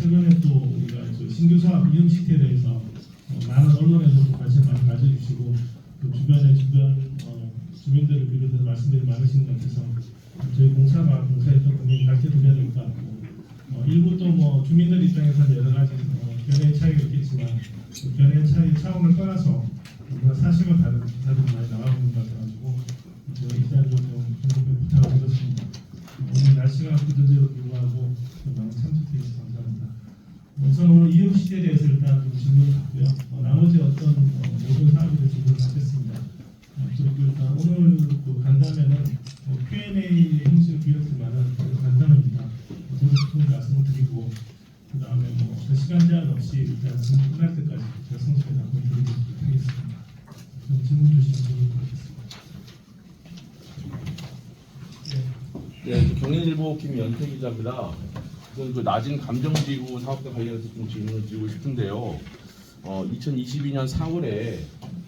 최근에 또 우리가 신규 사업 이행시에 대해서 많은 언론에서도 관심 많이 가져주시고 또 주변 주민들을 비롯해서 말씀들이 많으신 것 같아서 저희 공사가 공사했던 부분이 밝혀드려야 될 것 같고 일부 또 뭐 주민들 입장에서는 여러 가지 견해의 차이가 있겠지만 그 견해의 차이 차원을 떠나서 우리가 사실과 다른 기사들이 많이 나오고 있는 것 같아가지고 제가 이 자리로 좀 부탁을 드렸습니다. 오늘 날씨가 그런데도 불구하고 많은 참석해 주셔서 감사합니다. 우선 오늘 이행시에 대해서 일단 좀 질문을 받고요. 나머지 어떤 모든 사업에 대해서 질문을 받겠습니다. 그리고 일단 오늘 간담회는 Q&A 형식을 비웠지만은 간담회입니다. 보고 싶은 말씀을 드리고 그 다음에 시간 제한 없이 일단 질문 끝날 때까지 제가 성실히 답변 드리도록 하겠습니다. 그럼 질문 주시면 좋을 것 같습니다. 네, 경인일보 김연태 기자입니다. 저는 그 낮은 감정지구 사업과 관련해서 좀 질문을 드리고 싶은데요. 2022년 4월에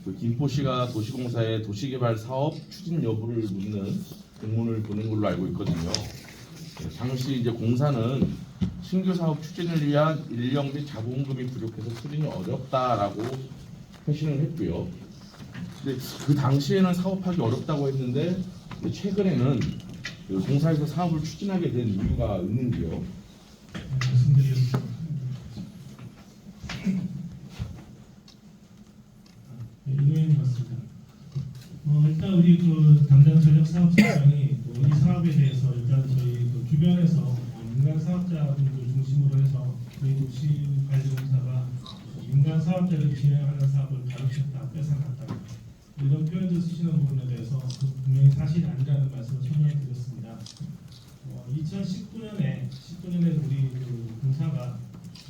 그 김포시가 도시공사의 도시개발 사업 추진 여부를 묻는 공문을 보낸 걸로 알고 있거든요. 당시 이제 공사는 신규 사업 추진을 위한 인력 및 자본금이 부족해서 추진이 어렵다라고 회신을 했고요. 근데 그 당시에는 사업하기 어렵다고 했는데 최근에는 그 공사에서 사업을 추진하게 된 이유가 있는지요? 말씀드리겠습니다. 이노인 맞습니다. 일단 우리 그 담당 전력 사업자장이 이 사업에 대해서 일단 저희 그 주변에서 민간 사업자분들 중심으로 해서 저희 도시관리공사가 민간 사업자들이 진행하는 사업을 가로챘다, 뺏어갔다 이런 표현을 쓰시는 부분에 대해서 분명히 사실이 아니라는 말씀을 설명해 드렸습니다. 2019년에 우리 그 공사가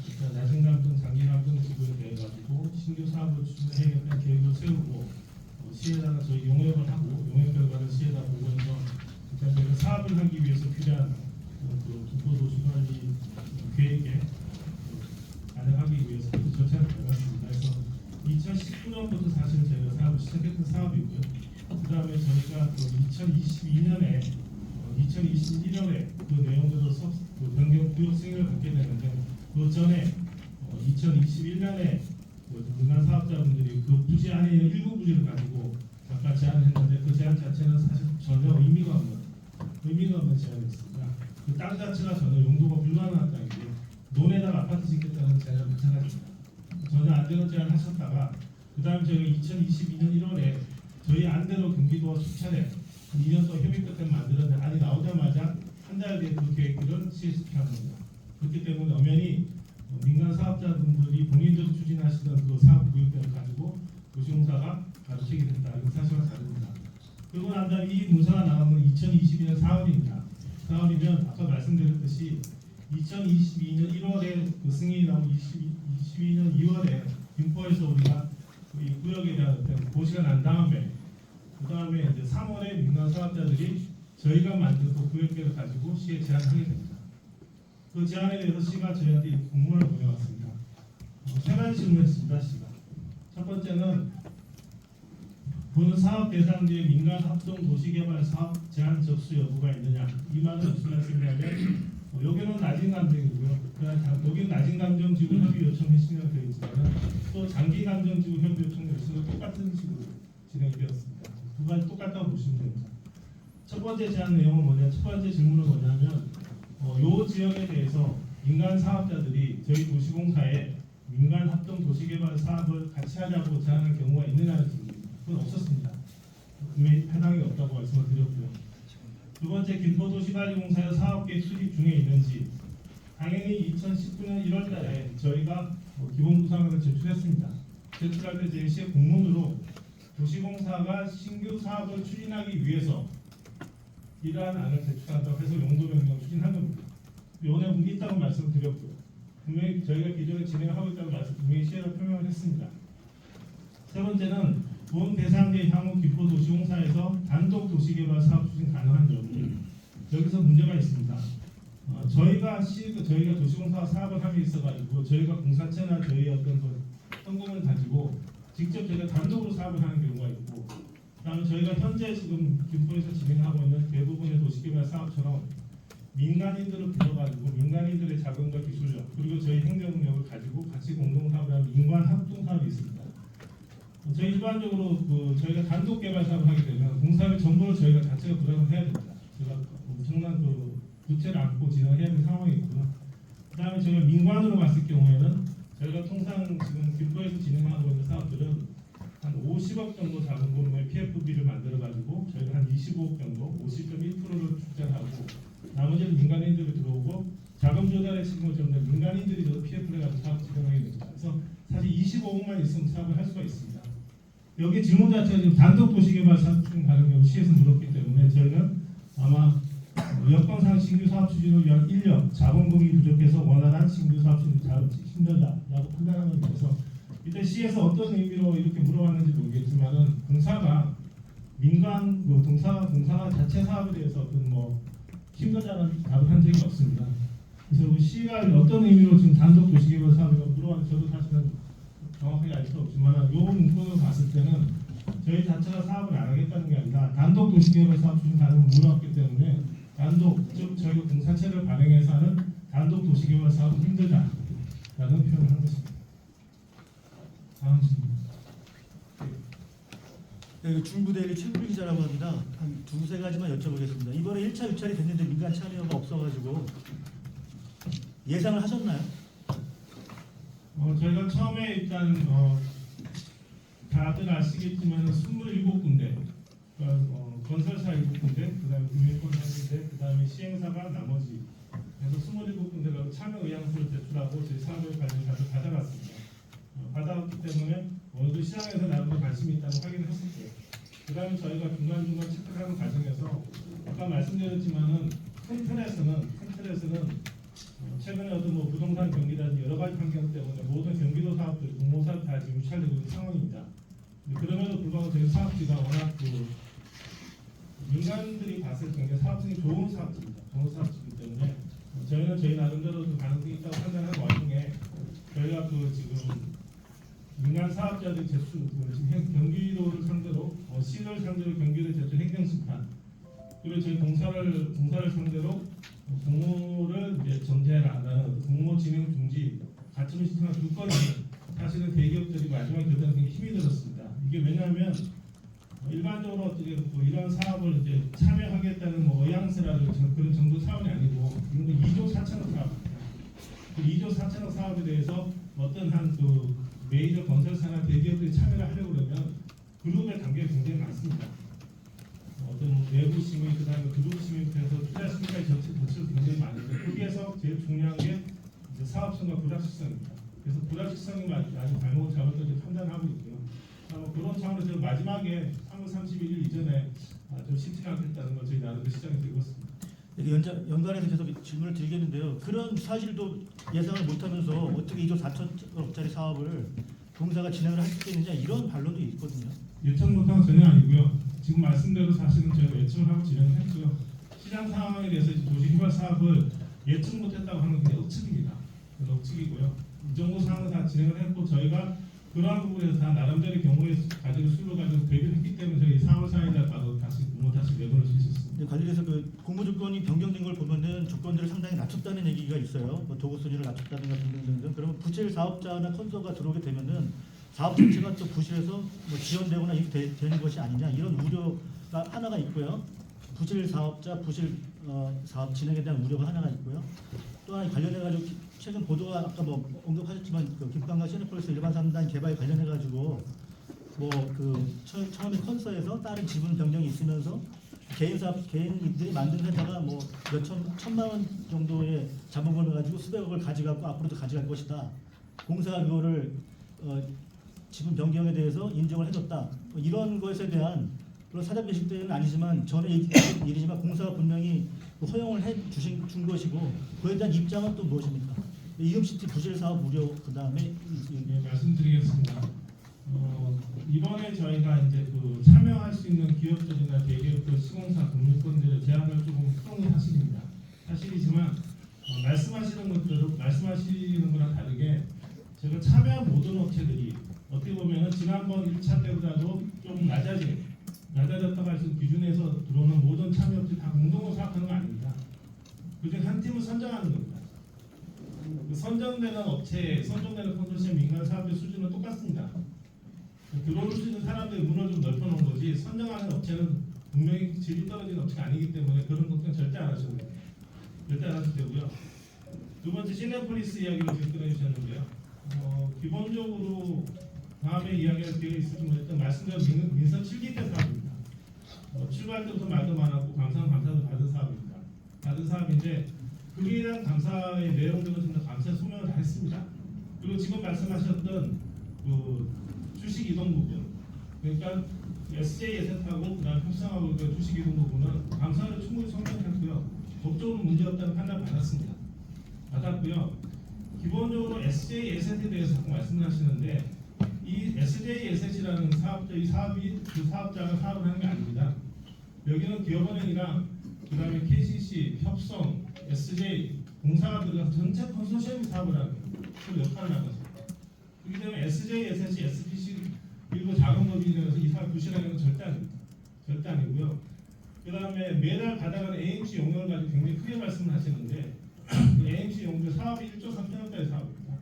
일단 낮은 감정, 장기 감정 지구에 대해 가지고 신규 사업을 추진하겠다는 계획을 세우고 시에다가 저희 용역을 하고 용역 결과를 시에다 보고해서 일단 저희가 사업을 하기 위해서 필요한 그 김포도시관리 계획에 반영하기 위해서 그 절차를 밟았습니다. 그래서 2019년부터 사실 저희가 사업을 시작했던 사업이고요. 그 다음에 저희가 또 2022년에 2021년에 그 내용대로 그 변경 구역 승인을 받게 되는데 그 전에 2021년에 민간 사업자분들이 그 부지 안에 있는 일부 부지를 가지고 잠깐 제안을 했는데 그 제안 자체는 사실 전혀 의미가 없는 제안이었습니다. 그 땅 자체가 전혀 용도가 불가능한 땅이고 논에다가 아파트 짓겠다는 제안을 마찬가지입니다. 전혀 안 되는 제안을 하셨다가 그 다음 저희가 2022년 1월에 저희 안대로 경기도와 수차례 2년 동안 협의 끝에 만들었는데 안이 나오자마자 한 달 뒤에 그 계획들은 실시한 겁니다. 그렇기 때문에 엄연히 민간 사업자분들이 본인들이 추진하시던 그 사업 구역들을 가지고 도시공사가 가로채게 된다. 이건 사실과 다릅니다. 그리고 난 다음에 이 문서가 나오는 2022년 4월입니다. 4월이면 아까 말씀드렸듯이 2022년 1월에 그 승인이 나온 2022년 2월에 김포에서 우리가 이 구역에 대한 어떤 고시가 난 다음에 그 다음에 이제 3월에 민간 사업자들이 저희가 만든 그 구역계를 가지고 시에 제안하게 됩니다. 그 제안에 대해서 시가 저희한테 공문을 보내왔습니다. 세 가지 질문했습니다. 시가 첫 번째는 본 사업 대상지의 민간 합동 도시개발 사업 제안 접수 여부가 있느냐. 이 말은 무슨 말씀이냐면 여기는 낮은 감정이고요. 여기는 낮은 감정지구 협의 요청이 진행되어 있지만 또 장기 감정지구 협의 요청 역시는 똑같은 식으로 진행이 되었습니다. 두 가지 똑같다고 보시면 됩니다. 첫 번째 제안 내용은 뭐냐? 첫 번째 질문은 뭐냐면 요 지역에 대해서 민간 사업자들이 저희 도시공사에 민간 합동 도시개발 사업을 같이 하자고 제안할 경우가 있느냐는 질문입니다. 그건 없었습니다. 분명히 해당이 없다고 말씀을 드렸고요. 두 번째 김포도시관리공사의 사업계획 수립 중에 있는지 당연히 2019년 1월달에 저희가 기본구상을 제출했습니다. 제출할 때 저희 시의 공문으로 도시공사가 신규 사업을 추진하기 위해서 이러한 안을 제출한다고 해서 용도 변경 추진한 겁니다. 요번에 문제 있다고 말씀드렸고요. 분명히 저희가 기존에 진행하고 있다고 분명히 시에다 표명을 했습니다. 세 번째는 본 대상지의 향후 김포도시공사에서 단독 도시개발 사업 추진 가능한 여부. 여기서 문제가 있습니다. 저희가 도시공사 사업을 함에 있어가지고 저희가 공사체나 저희 어떤 그 현금을 가지고 직접 저희가 단독으로 사업을 하는 경우가 있고, 그다음에 저희가 현재 지금 김포에서 진행하고 있는 대부분의 도시개발 사업처럼 민간인들을 불러가지고 민간인들의 자금과 기술력, 능력 그리고 저희 행정 능력을 가지고 같이 공동 사업을 하는 민관 합동 사업이 있습니다. 저희 일반적으로 저희가 단독 개발 사업을 하게 되면 공사비 전부를 저희가 자체가 부담을 해야 됩니다. 제가 엄청난 부채를 안고 진행해야 되는 상황이 있고요. 그다음에 저희가 민관으로 갔을 경우에는 저희가 통상 지금 김포에서 진행하고 있는 사업들은 한 50억 정도 자본금의 PFB를 만들어 가지고 저희가 한 25억 정도, 50.1%를 출자하고 나머지는 민간인들이 들어오고 자금 조달의 책임을 전부 민간인들이 PF를 가지고 사업 진행하게 됩니다. 그래서 사실 25억만 있으면 사업을 할 수가 있습니다. 여기 질문 자체가 지금 단독 도시개발 사업 중 다른 경우 시에서 물었기 때문에 저희는 아마 여건상 신규 사업 추진을 위한 인력, 자본금이 부족해서 원활한 신규 사업 추진 힘들다라고 판단하는 것에서 이때 시에서 어떤 의미로 이렇게 물어봤는지 모르겠지만은 공사가 민간 공사가 자체 사업에 대해서 어떤 힘들다는 답을 한 적이 없습니다. 그래서 시가 어떤 의미로 지금 단독 도시개발 사업이라고 물어봤는지 저도 사실은 정확하게 알 수 없지만 이 문건을 봤을 때는 저희 자체가 사업을 안 하겠다는 게 아니라 단독 도시개발 사업 추진 가능을 물어봤기 때문에 단독 즉 저희가 공사체를 발행해서 하는 단독 도시개발 사업은 힘들다라는 표현을 한 것입니다. 다음 질문. 네, 중부대리 최국일 기자라고 합니다. 한 두세 가지만 여쭤보겠습니다. 이번에 1차 유찰이 됐는데 민간 참여가 없어가지고 예상을 하셨나요? 저희가 처음에 일단 다들 아시겠지만 27군데 건설사 7군데 그다음에 금융권 1군데 그다음에 시행사가 나머지 그래서 27군데가 참여 의향서를 제출하고 저희 사업에 관련 자료를 받아갔습니다. 받아왔기 때문에 어느 정도 시장에서 나름대로 관심이 있다는 확인을 했었고요. 그다음에 저희가 중간중간 체크하는 과정에서 아까 말씀드렸지만은 큰 틀에서는 최근에 어떤 부동산 경기라든지 여러 가지 환경 때문에 모든 경기도 사업들, 공모 사업 다 지금 유찰되고 있는 상황입니다. 그럼에도 불구하고 저희 사업지가 워낙 민간들이 봤을 때 굉장히 사업성이 좋은 사업지입니다. 좋은 사업지이기 때문에 저희는 저희 나름대로 가능성이 있다고 판단하는 와중에 저희가 지금 민간 사업자들 제출 지금 경기도를 상대로 시를 상대로 경기도 제출 행정심판 그리고 저희 공사를 상대로 공모를 이제 정지해라라는 공모 진행 중지 가처분 신청한 두 건은 사실은 대기업들이 마지막에 결정하는 게 힘이 들었습니다. 이게 왜냐하면 일반적으로 어떻게 이런 사업을 이제 참여하겠다는 의향서라든지 그런 정도 사업이 아니고 이건 2조 4천억 사업입니다. 그 2조 4천억 사업에 대해서 어떤 한 메이저 건설사나 대기업들이 참여를 하려고 그러면 그룹의 단계가 굉장히 많습니다. 어떤 내부 시민 그다음에 그룹 시민부터 투자 시민까지 거치는 굉장히 많은데 거기에서 제일 중요한 게 이제 사업성과 불확실성입니다. 그래서 불확실성이 아주 발목을 잡았다고 판단하고 있고요. 그런 차원에서 마지막에 3월 31일 이전에 좀 쉽지 않겠다는 걸 저희 나름대로 시장에 들고 있습니다. 연관해서 계속 질문을 드리겠는데요. 그런 사실도 예상을 못하면서 어떻게 2조 4천억짜리 사업을 공사가 진행을 할 수 있느냐 이런 반론도 있거든요. 예측 못한 건 전혀 아니고요. 지금 말씀대로 사실은 저희가 예측을 하고 진행을 했고요. 시장 상황에 대해서 도시개발 사업을 예측 못했다고 하는 게 억측입니다. 억측이고요. 이 정도 상황을 다 진행을 했고 저희가 그러한 부분에서 다 나름대로 경우에 가지고 수를 가지고 대비를 했기 때문에 저희 4월 4일날 바로 다시 내보낼 수 있었습니다. 네, 관련해서 공모 조건이 변경된 걸 보면은 조건들을 상당히 낮췄다는 얘기가 있어요. 도구 수준을 낮췄다든가 등등등등. 그러면 부실 사업자나 컨서가 들어오게 되면은 사업 자체가 또 부실해서 지연되거나 이렇게 되는 것이 아니냐 이런 우려가 하나가 있고요. 부실 사업자, 부실 사업 진행에 대한 우려가 하나가 있고요. 또 하나 관련해 가지고 최근 보도가 아까 언급하셨지만 김판과 시네폴리스 일반 3단 개발 관련해 가지고 처음에 컨서에서 다른 지분 변경이 있으면서 개인들이 만든 회사가 천만 원 정도의 자본금을 가지고 수백억을 가져가고 앞으로도 가져갈 것이다. 공사가 그거를 지분 변경에 대해서 인정을 해줬다. 이런 것에 대한 물론 사전 배식 때는 아니지만 전에 일이지만 공사가 분명히 허용을 준 것이고 그에 대한 입장은 또 무엇입니까? 이음시티 부실 사업 우려 그다음에 말씀드리겠습니다. 이번에 저희가 이제 참여할 수 있는 기업들이나 대기업들 시공사 금융권들의 제한을 조금 풀어놓은 사실입니다. 사실이지만 말씀하시는 거랑 다르게 제가 참여한 모든 업체들이 어떻게 보면은 지난번 1차 때보다도 좀 낮아졌다고 할 수 있는 기준에서 들어오는 모든 참여업체 다 공동으로 사업하는 거 아닙니다. 그중 한 팀을 선정하는 겁니다. 선정되는 업체, 선정되는 컨소시엄 민간 사업의 수준은 똑같습니다. 들어올 수 있는 사람들의 문을 좀 넓혀놓은 거지 선정하는 업체는 분명히 질이 떨어진 업체가 아니기 때문에 그런 걱정 절대 안 하셔도 돼요. 절대 안 하셔도 되고요. 두 번째 시내폴리스 이야기를 지금 꺼내주셨는데요. 기본적으로 다음에 이야기할 기회가 있을지 모르겠지만 말씀드린 민선 7기 때 사업입니다. 출발 때부터 말도 많았고 감사도 받은 사업입니다. 받은 사업인데 그에 대한 감사의 내용들은 전부 감사 소명을 다 했습니다. 그리고 지금 말씀하셨던 그 주식 이동 부분, 그러니까 SJ 에셋하고 그다음 협상하고 그 주식 이동 부분은 감사를 충분히 성명했고요. 법적으로 문제 없다는 판단 받았고요. 기본적으로 SJ 에셋에 대해서 자꾸 말씀하시는데 이 SJ 에셋이라는 사업자, 이 사업이 그 사업자가 사업을 하는 게 아닙니다. 여기는 기업은행이랑 그다음에 KCC, 협성, SJ 공사가 들어가서 전체 컨소시엄이 사업을 하는 그 역할을 하는 거죠. 그렇기 때문에 SJ 에셋이 SPC 그리고 작은 법인이 되어서 이 사업 부실하는 건 절대 아닙니다. 절대 아니고요. 그다음에 매달 받아가는 AMC 용역을 가지고 굉장히 크게 말씀을 하시는데 그 AMC 용역 사업이 1조 3천억짜리 사업입니다.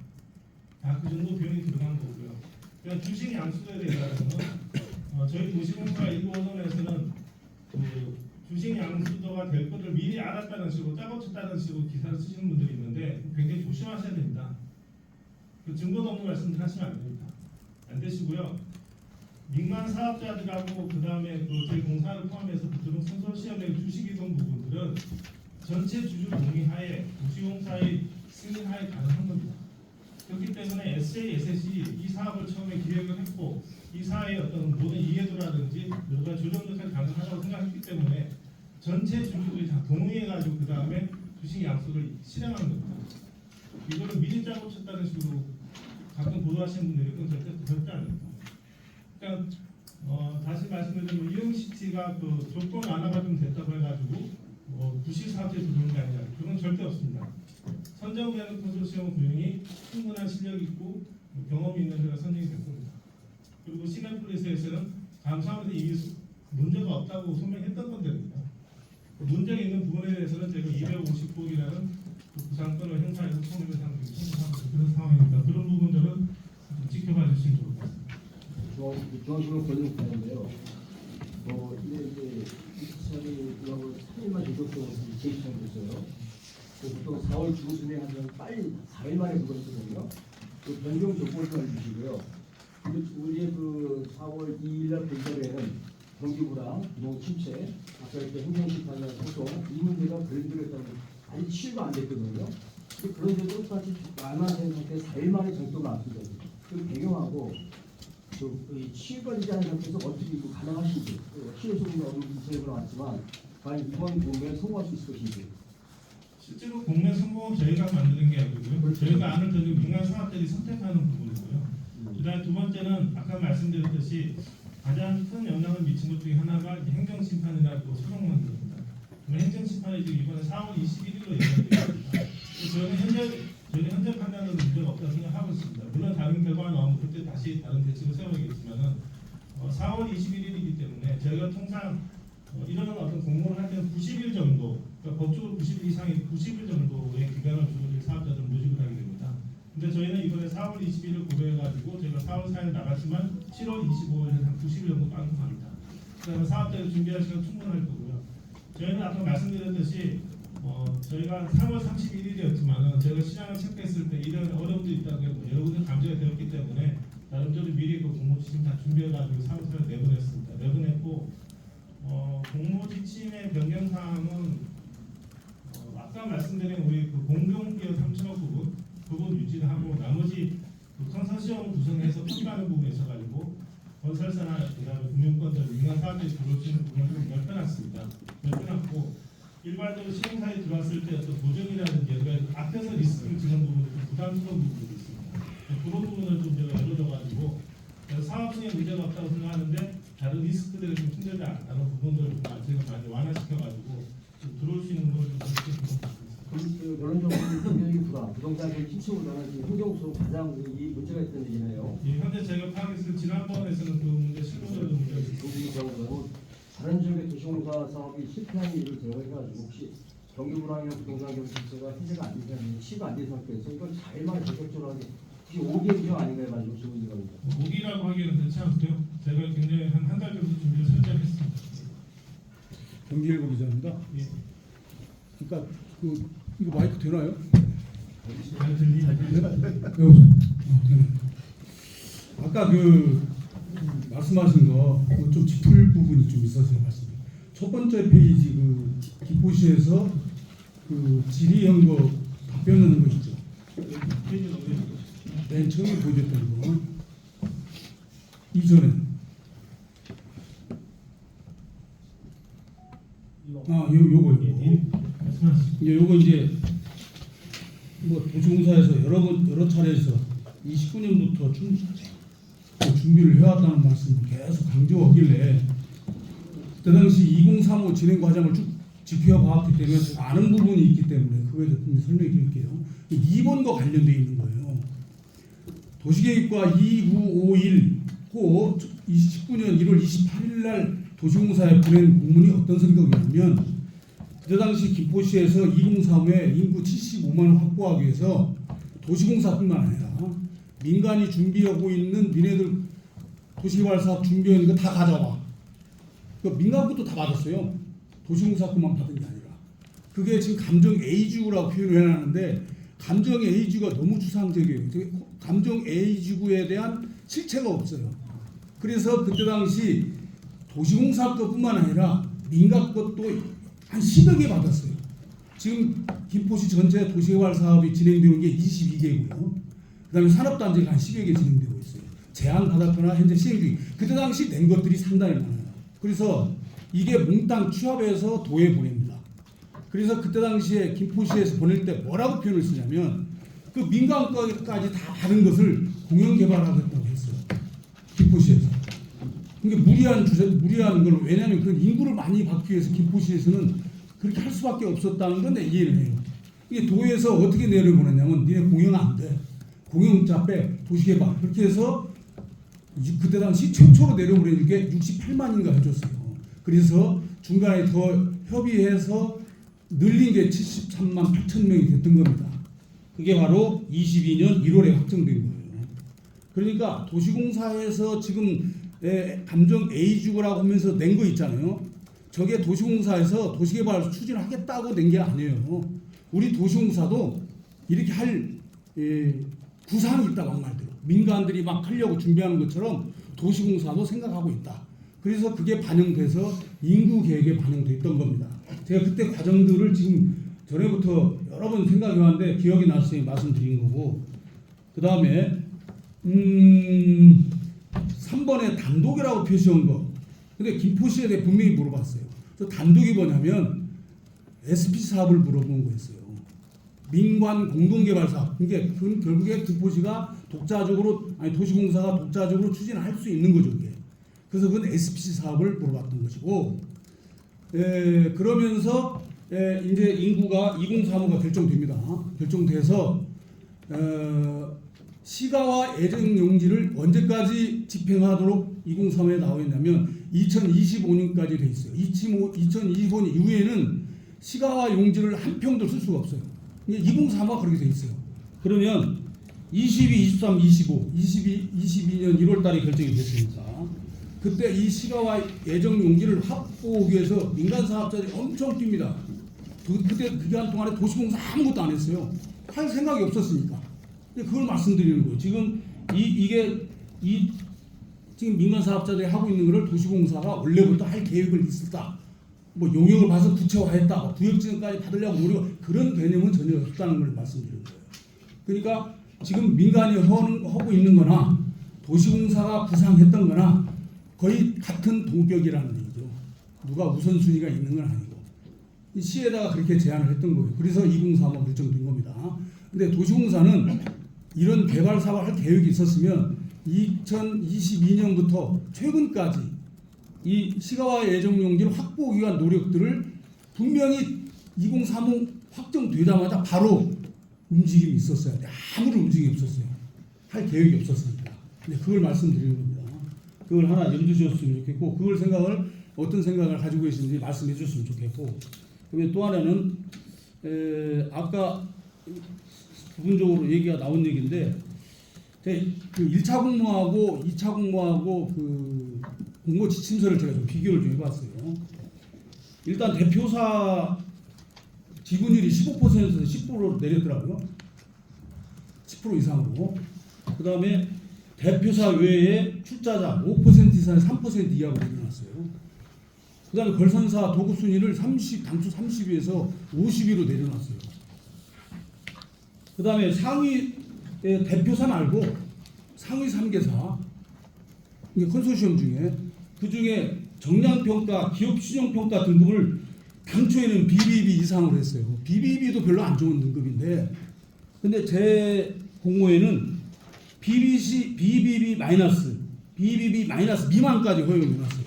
다 그 정도 비용이 들어간 거고요. 그러니까 주식 양수에 대해서는 저희 도시공사 일부 언론에서는 그 주식 양수도가 될 것을 미리 알았다는 식으로 짜고 쳤다는 식으로 기사를 쓰시는 분들이 있는데 굉장히 조심하셔야 됩니다. 그 증거도 없는 말씀들 하시면 안 됩니다. 안 되시고요. 민간 사업자들하고 그 다음에 그 저희 공사를 포함해서 들어온 컨소시엄의 주식 이동 부분들은 전체 주주 동의하에 도시공사의 승인하에 가능한 겁니다. 그렇기 때문에 SJ 에셋이 이 사업을 처음에 기획을 했고 이 사회의 어떤 모든 이해도라든지 여러 가지 조정들까지 가능하다고 생각했기 때문에 전체 주주들이 다 동의해가지고 그 다음에 주식 양수를 실행한 겁니다. 이거를 미리 짜고 쳤다는 식으로 가끔 보도하시는 분들이 그건 절대 아닙니다. 그러니까 다시 말씀드리면 이용시티가 그 조건 완화가 좀 됐다고 해가지고 부실 사업자에 들어오는 게 아니라 그건 절대 없습니다. 선정되는 컨소시엄 구형이 충분한 실력이 있고 경험이 있는 데가 선정이 됐습니다. 그리고 시내폴리스에서는 감사하면서 이미 문제가 없다고 소명했던 건데입니다. 문제가 있는 부분에 대해서는 저희가 250억이라는 부상권을 행사해서 손해배상 청구하는 그런 상황이니까 그런 부분들은 좀 지켜봐 주시면 좋을 것 같습니다. 중앙신문 권영국인데요. 이제 입찰이 그하고 3일만 계속적으로 재입찰됐어요. 보통 4월 중순에 하면 빨리 4일 만에 그거거든요. 그 변경 조건을 주시고요. 우리의 그 4월 2일날 본절에는 경기부랑 부동 침체, 아까 이렇게 행정심판이나 소송 이 문제가 걸림돌에 따른 아직 치유가 안 됐거든요. 그런데도 똑같이 말만 된 상태에 4일 만에 정도가 나왔습니다. 그 배경하고 치유가 되지 않은 상태에서 어떻게 이거 가능하신지 치유 소문이 어느 문제가 나왔지만 과연 이번 공매에 성공할 수 있을 것인지. 실제로 공매 성공은 저희가 만드는 게 아니고요. 저희가 안을 드는 민간 사업자들이 선택하는 부분이고요. 그다음 두 번째는 아까 말씀드렸듯이 가장 큰 영향을 미친 것 중에 하나가 행정심판이라고 소송 문제입니다. 행정심판이 지금 이번에 4월 21일로 예정됩니다. 저희는 현재 판단으로 문제가 없다고 생각하고 있습니다. 물론 다른 결과가 나오면 그때 다시 다른 대책을 세워야겠지만은 4월 21일이기 때문에 저희가 통상 이런 어떤 공모를 할 때는 90일 정도, 그러니까 법적으로 90일 이상의 90일 정도의 기간을 주고 사업자들은 모집을 하게 됩니다. 근데 저희는 이번에 4월 20일을 고려해가지고 저희가 4월 4일 나갔지만 7월 25일에 한 90일 정도 깜깜합니다. 그다음에 사업자를 준비할 시간 충분할 거고요. 저희는 아까 말씀드렸듯이 저희가 3월 31일이었지만은 저희가 시장을 체크했을 때 이런 어려움도 있다고 해서 여러분들 감지가 되었기 때문에 나름대로 미리 그 공모 지침 다 준비해가지고 3월 4일 내보냈습니다. 내보냈고 공모 지침의 변경 사항은 아까 말씀드린 우리 그 공공기업 3천억 부분 유지를 하고 나머지 그 컨소시엄을 구성해서 평가하는 부분에 있어가지고 건설사나 그다음에 금융권들 민간 사업들이 들어올 수 있는 부분을 넓혀놨습니다. 넓혀놨고 일반적으로 시행사에 들어왔을 때 어떤 보정이라든지 여기가 앞에서 리스크를 지는 부분이 좀 부담스러운 부분이 있습니다. 그런 부분을 좀 제가 열어줘가지고 사업성에 문제가 없다고 생각하는데 다른 리스크들이 좀 힘들다라는 부분들을 제가 많이 완화시켜가지고 좀 들어올 수 있는 부분을 좀 넓게 부탁드립니다. 결론적으로 경쟁이 부동산의 침체보다는 행정소로 가장 이 문제가 있다는 얘기네요. 예, 현재 저희가 파악했을 때 지난번에서는 그 문제 실무적인 문제가 있습니다. 다른 지역의 도시공사 사업이 실패한 일을 제가 해가지고 혹시 경기 불황이나 부동산 경기세가 해제가 안 되지 않는 시가 안 된 상태에서 이걸 4일 만에 본격적으로 하게 혹시 5개월 규정 아닌가요? 마지막 질문이가 오기라고 하기에는 그렇지 않고요. 제가 굉장히 한 달 정도 준비를 철저히 했습니다. 경기일보 기자입니다. 예. 그러니까 이거 마이크 되나요? 잘 들리죠? 여보세요. 되네. 아까 말씀하신 거 좀 짚을 부분이 좀 있어서요 말씀. 첫 번째 페이지 기포시에서 질의연구 답변하는 거 있죠. 페이지 넘겨주세요. 맨 처음에 보여줬던 거 이전에 요거 말씀하시죠. 이제 요거 이제 도시공사에서 여러 차례에서 29년부터 준비를 해왔다는 말씀을 계속 강조하길래 그때 당시 2035 진행 과정을 쭉 지켜봤기 때문에 아는 부분이 있기 때문에 그거에 대해서 설명해 드릴게요. 2번과 관련되어 있는 거예요. 도시계획과 2951호 2019년 1월 28일 날 도시공사에 보낸 공문이 어떤 성격이냐면 그때 당시 김포시에서 2035에 인구 75만 확보하기 위해서 도시공사뿐만 아니라 민간이 준비하고 있는 니네들 도시개발 사업 준비하는 거 다 가져와. 민간 것도 다 받았어요. 도시공사 것만 받은 게 아니라. 그게 지금 감정 A지구라고 표현을 해놨는데 감정 A지구가 너무 추상적이에요. 감정 A지구에 대한 실체가 없어요. 그래서 그때 당시 도시공사 것뿐만 아니라 민간 것도 한 10여 개 받았어요. 지금 김포시 전체 도시개발 사업이 진행되는 게 22개고요. 그 다음에 산업단지가 한 10여 개 진행되고 있어요. 제안 받았거나 현재 시행 중이. 그때 당시 낸 것들이 상당히 많아요. 그래서 이게 몽땅 취합해서 도에 보냅니다. 그래서 그때 당시에 김포시에서 보낼 때 뭐라고 표현을 쓰냐면 민간까지 다 받은 것을 공영개발하겠다고 했어요. 김포시에서. 그러니까 무리한 걸 왜냐하면 그 인구를 많이 받기 위해서 김포시에서는 그렇게 할 수밖에 없었다는 건 내 이해를 해요. 이게 도에서 어떻게 내려보냈냐면 니네 공영 안 돼. 공영자 빼 도시개발 그렇게 해서 그때 당시 최초로 내려보내는 게 68만인가 해줬어요. 그래서 중간에 더 협의해서 늘린 게 73만 8천 명이 됐던 겁니다. 그게 바로 22년 1월에 확정된 거예요. 그러니까 도시공사에서 지금 감정 A지구라고 하면서 낸 거 있잖아요. 저게 도시공사에서 도시개발 추진하겠다고 낸 게 아니에요. 우리 도시공사도 이렇게 할 구상이 있다고 한 말대로 민간들이 막 하려고 준비하는 것처럼 도시공사도 생각하고 있다. 그래서 그게 반영돼서 인구 계획에 반영됐던 겁니다. 제가 그때 과정들을 지금 전에부터 여러 번 생각해 왔는데 기억이 나서 말씀드린 거고 그 다음에 3번에 단독이라고 표시한 거. 근데 김포시에 대해 분명히 물어봤어요. 저 단독이 뭐냐면 SP 사업을 물어본 거였어요. 민관 공동개발 사업. 그러니까 결국에 김포시가 도시공사가 독자적으로 추진할 수 있는 거죠. 그게. 그래서 그건 SPC 사업을 물어봤던 것이고, 그러면서 이제 인구가 2035가 결정됩니다. 결정돼서 시가와 예정용지를 언제까지 집행하도록 2035에 나와 있냐면 2025년까지 돼 있어요. 2025년 이후에는 시가와 용지를 한 평도 쓸 수가 없어요. 2035가 그렇게 돼 있어요. 그러면 22, 23, 25, 22년 1월 달에 결정이 됐으니까 그때 이 시가와 예정 용지를 확보하기 위해서 민간 사업자들이 엄청 뜁니다. 그때 그 기간 동안에 도시공사 아무것도 안 했어요. 할 생각이 없었으니까. 그걸 말씀드리는 거예요. 지금 지금 민간 사업자들이 하고 있는 것을 도시공사가 원래부터 할 계획을 있었다. 뭐 용역을 봐서 구체화했다. 구역지정까지 받으려고 노력 그런 개념은 전혀 없다는 걸 말씀드리는 거예요. 그러니까 지금 민간이 하고 있는 거나 도시공사가 구상했던 거나 거의 같은 동격이라는 얘기죠. 누가 우선순위가 있는 건 아니고. 시에다가 그렇게 제안을 했던 거예요. 그래서 2035가 결정된 겁니다. 근데 도시공사는 이런 개발 사업을 할 계획이 있었으면 2022년부터 최근까지 이 시가와 예정용지를 확보하기 위한 노력들을 분명히 2035 확정되자마자 바로 움직임이 있었어야 돼. 아무런 움직임이 없었어요. 할 계획이 없었으니까. 근데 그걸 말씀드리는 겁니다. 그걸 하나 염두에 주셨으면 좋겠고 어떤 생각을 가지고 계신지 말씀해 주셨으면 좋겠고 그다음에 또 하나는 아까 부분적으로 얘기가 나온 얘기인데 그 1차 공모하고 2차 공모하고 그 공모 지침서를 제가 좀 비교를 좀 해봤어요. 일단 대표사 지분율이 15%에서 10%로 내렸더라고요. 10% 이상으로. 그 다음에 대표사 외에 출자자 5% 이상의 3% 이하로 내려놨어요. 그 다음에 걸선사 도급 순위를 당초 30위에서 50위로 내려놨어요. 그 다음에 상위 대표사 말고 상위 3개사 이게 컨소시엄 중에 그 중에 정량평가, 기업신용평가 등급을 당초에는 BBB 이상으로 했어요. BBB도 별로 안 좋은 등급인데 근데 제 공모에는 BBB 마이너스 미만까지 허용을 해놨어요.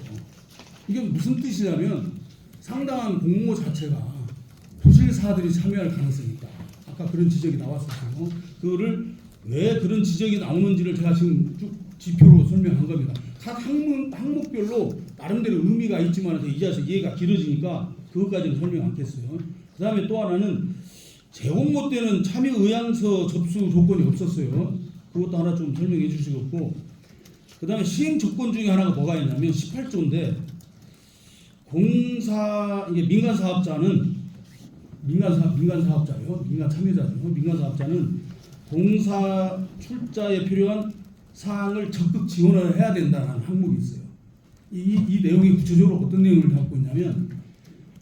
이게 무슨 뜻이냐면 상당한 공모 자체가 부실사들이 참여할 가능성이 있다. 아까 그런 지적이 나왔었어요. 그거를 왜 그런 지적이 나오는지를 제가 지금 쭉 지표로 설명한 겁니다. 각 항목별로 나름대로 의미가 있지만 이 자리에서 이해가 길어지니까 그것까지는 설명 않겠어요. 그 다음에 또 하나는 재공모 때는 참여 의향서 접수 조건이 없었어요. 그것도 하나 좀 설명해 주시겠고, 그 다음에 시행 조건 중에 하나가 뭐가 있냐면 18조인데 이게 민간 사업자는 민간 참여자죠. 민간 사업자는 공사 출자에 필요한 사항을 적극 지원을 해야 된다는 항목이 있어요. 이 내용이 구체적으로 어떤 내용을 담고 있냐면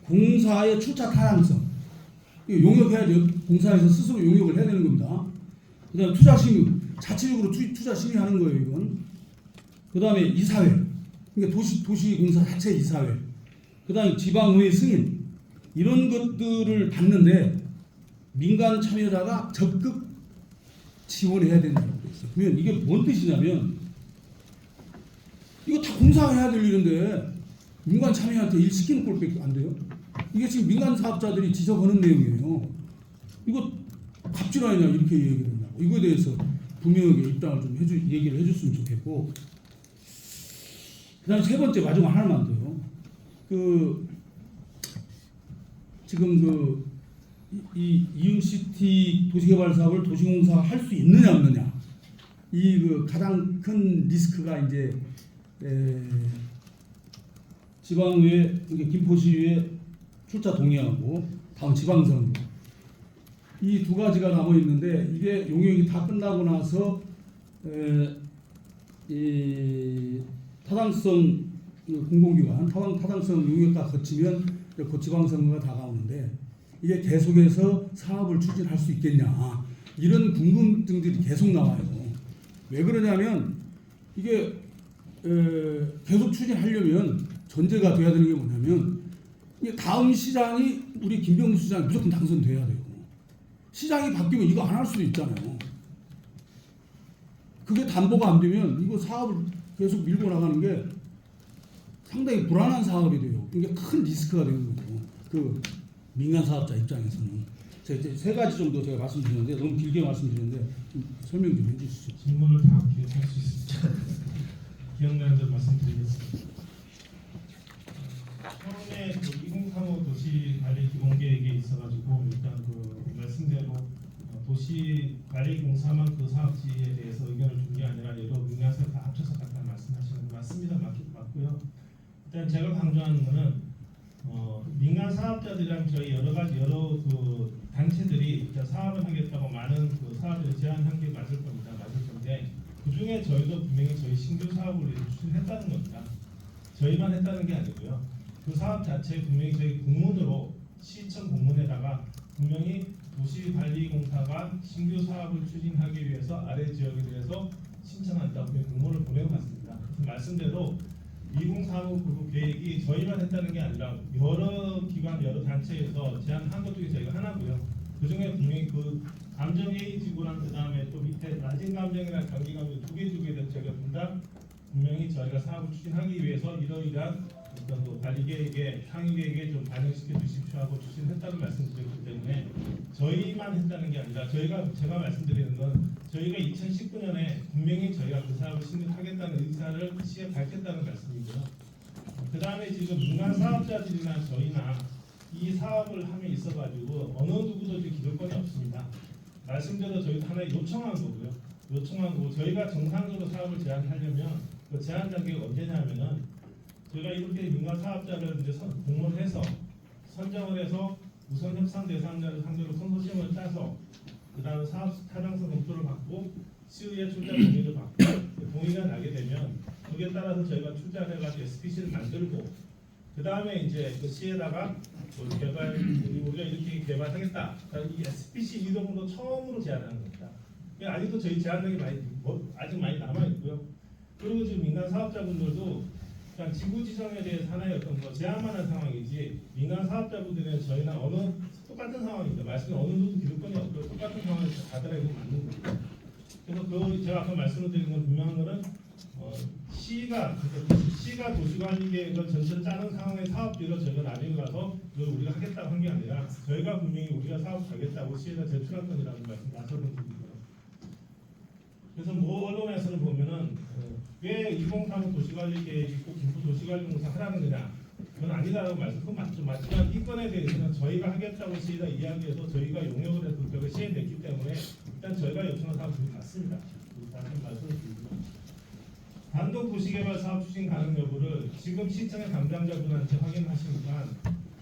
공사의 출자 타당성 용역해야죠. 공사에서 스스로 용역을 해야 되는 겁니다. 그 다음에 투자 심의 자체적으로 투자 심의하는 거예요. 이건 그 다음에 이사회 그러니까 도시공사 자체 이사회 그 다음에 지방의회 승인 이런 것들을 받는데 민간 참여자가 적극 지원해야 된다고 돼 있어요. 그러면 이게 뭔 뜻이냐면 이거 다 공사가 해야 될 일인데 민간 참여한테 일 시키는 꼴밖에 안 돼요. 이게 지금 민간 사업자들이 지적하는 내용이에요. 이거 갑질하냐 이렇게 얘기를 한다고. 이거에 대해서 분명하게 입장을 좀 얘기를 해줬으면 좋겠고, 그다음에 세 번째 마지막 하나만 더요. 지금 이 이응시티 도시개발 사업을 도시공사가 할 수 있느냐 없느냐 이 가장 큰 리스크가 이제 지방의회 김포시의회 출자 동의하고 다음 지방선거 이 두 가지가 남아 있는데 이게 용역이 다 끝나고 나서 이 타당성 공공기관 타당성 용역가 거치면 그 지방선거가 다가오는데 이게 계속해서 사업을 추진할 수 있겠냐 이런 궁금증들이 계속 나와요. 왜 그러냐면 이게 계속 추진하려면 전제가 돼야 되는 게 뭐냐면 다음 시장이 우리 김병수 시장이 무조건 당선돼야 돼요. 시장이 바뀌면 이거 안 할 수도 있잖아요. 그게 담보가 안 되면 이거 사업을 계속 밀고 나가는 게 상당히 불안한 사업이 돼요. 이게 큰 리스크가 되는 거죠. 그 민간 사업자 입장에서는. 제가 이제 세 가지 정도 제가 말씀드렸는데 너무 길게 말씀드렸는데 좀 설명 좀 해주시죠. 질문을 다 기억할 수 있습니다. 기억나는 대로 말씀드리겠습니다. 처음에 그 2035 도시 관리 기본 계획에 있어가지고 일단 그 말씀대로 도시 관리 공사만 그 사업지에 대해서 의견을 준 게 아니라 여러 민간사 다 합쳐서 갖다 말씀하시는 거 맞습니다. 맞고요. 일단 제가 강조하는 거는 민간 사업자들이랑 저희 여러 그 단체들이 사업을 하겠다고 많은 그 사업을 제안한 게 맞을 건데 그 중에 저희도 분명히 저희 신규 사업을 추진했다는 겁니다. 저희만 했다는 게 아니고요. 그 사업 자체 분명히 저희 공문으로 시청 공문에다가 분명히 도시관리공사가 신규 사업을 추진하기 위해서 아래 지역에 대해서 신청한다고 공문을 보내봤습니다. 말씀대로 2035 그 계획이 저희만 했다는 게 아니라 여러 기관, 여러 단체에서 제안한 것 중에 저희가 하나고요. 그 중에 분명히 그 감정회의 지구랑 그 다음에 또 밑에 낮은 감정이랑 경기 감정 두 개 대해서 저희가 분당 분명히 저희가 사업을 추진하기 위해서 이러이러한 어떤 그 관리 계획에 상위 계획에 좀 반영시켜 주십시오 하고 추진했다는 말씀드렸기 때문에 저희만 했다는 게 아니라 제가 말씀드리는 건 저희가 2019년에 분명히 저희가 그 사업을 신청하겠다는 의사를 시에 밝혔다는 말씀이고요. 그 다음에 지금 민간 사업자들이나 저희나 이 사업을 함에 있어가지고 어느 누구도 이제 기득권이 없습니다. 말씀대로 저희도 하나 요청한 거고요. 요청한 거고 저희가 정상적으로 사업을 제안하려면 그 제안 단계가 언제냐면은 저희가 이렇게 민간 사업자를 이제 공모를 해서 선정을 해서 우선 협상 대상자를 상대로 컨소시엄을 짜서 그다음 사업 타당성 검토를 받고 시의회 출자 동의를 받고 동의가 나게 되면 거기에 따라서 저희가 출자를 해가지고 SPC를 만들고 그 다음에 이제 그 시에다가 개발 우리가 이렇게 개발하겠다. 이 SPC 이동으로 처음으로 제안하는 겁니다. 아직도 저희 제안력이 아직 많이 남아 있고요. 그리고 지금 민간 사업자분들도 그냥 지구 지정에 대해서 하나의 어떤 제한만 한 상황이지 민간 사업자분들은 저희나 어느 똑같은 상황입니다. 말씀드린 어느 누구 기득권이 없고 똑같은 상황에서 가더라도 맞는 겁니다. 그래서 그 제가 아까 말씀드린 건 분명한 거는 시가 도시관리계획을 전체를 짜는 상황의 사업비를 저희가 나중에 가서 이걸 우리가 하겠다고 한 게 아니라 저희가 분명히 우리가 사업 가겠다고 시에다 제출할 건이라는 말씀 나서는 분이고요. 그래서 뭐 언론에서는 보면은 왜 2035 도시관리계획이 꼭 김포 도시관리공사 하라는 거냐? 그건 아니다라고 말씀. 그건 맞지만 이 건에 대해서는 저희가 하겠다고 시에다 이야기해서 저희가 용역을 해서 그걸 시행됐기 때문에 일단 저희가 요청한 사업이 맞습니다. 다시 말씀을 드리고요. 단독 도시개발 사업 추진 가능 여부를 지금 시청의 담당자분한테 확인하시니까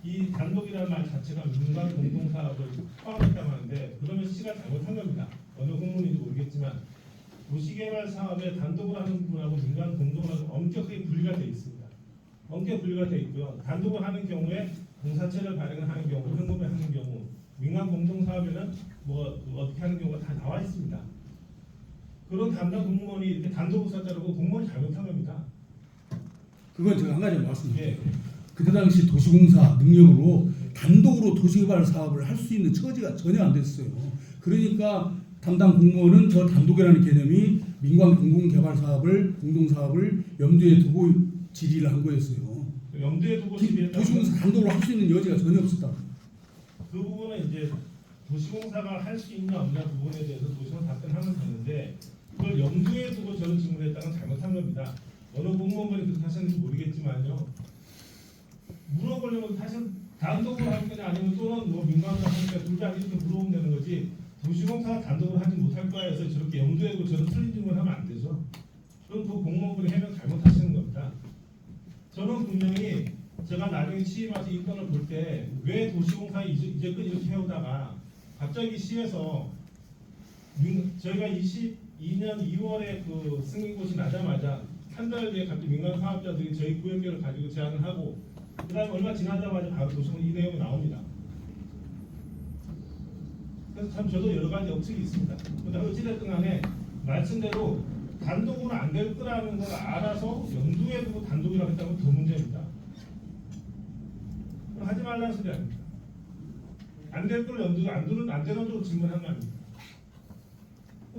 이 단독이라는 말 자체가 민간 공동사업을 포함했다고 하는데 그러면 시가 잘못한 겁니다. 어느 공문인지 모르겠지만 도시개발 사업에 단독을 하는 부분하고 민간 공동을 하고 엄격하게 분리가 되어 있습니다. 엄격히 분리가 되어 있고요. 단독을 하는 경우에 공사체를 발행하는 경우, 현금을 하는 경우, 민간 공동사업에는 뭐 어떻게 하는 경우가 다 나와 있습니다. 그런 담당 공무원이 이렇게 단독 의사자라고 공무원이 잘못한 겁니다. 그건 제가 한 가지 말씀드릴게요. 예. 그때 당시 도시공사 능력으로 단독으로 도시개발 사업을 할 수 있는 처지가 전혀 안 됐어요. 그러니까 담당 공무원은 저 단독이라는 개념이 민간 공공개발 사업을 공동사업을 염두에 두고 질의를 한 거였어요. 염두에 두고 질의했다고 도시공사 단독으로 할 수 있는 여지가 전혀 없었다. 그 부분은 이제 도시공사가 할 수 있냐 없냐 부분에 대해서 도시공사 답변하면 되는데 그걸 염두에 두고 저런 질문을 했다는 건 잘못한 겁니다. 어느 공무원분이 그렇게 하셨는지 모르겠지만요. 물어보려면 사실 단독으로 할 거냐 아니면 또는 뭐 민간으로 할 거냐 둘 다 이렇게 물어보면 되는 거지 도시공사가 단독으로 하지 못할 거야 해서 저렇게 염두에 두고 저런 틀린 질문을 하면 안 되죠. 그럼 그 공무원분이 해명 잘못하시는 겁니다. 저는 분명히 제가 나중에 취임해서 이 건을 볼 때 왜 도시공사 이제껏 이렇게 해오다가 갑자기 시에서 저희가 22년 2월에 그 승인고시 나자마자 한 달 뒤에 갑자기 민간 사업자들이 저희 구역계를 가지고 제안을 하고 그 다음에 얼마 지나자마자 바로 도시공사 이 내용이 나옵니다. 그래서 참 저도 여러 가지 억측이 있습니다. 근데 어찌됐든 간에 말씀대로 단독으로 안 될 거라는 걸 알아서 염두에 두고 단독이라고 했다면 더 문제입니다. 그럼 하지 말라는 소리 아닙니다. 안 될 걸 염두에 안 되는 쪽으로 질문한 거 아닙니까?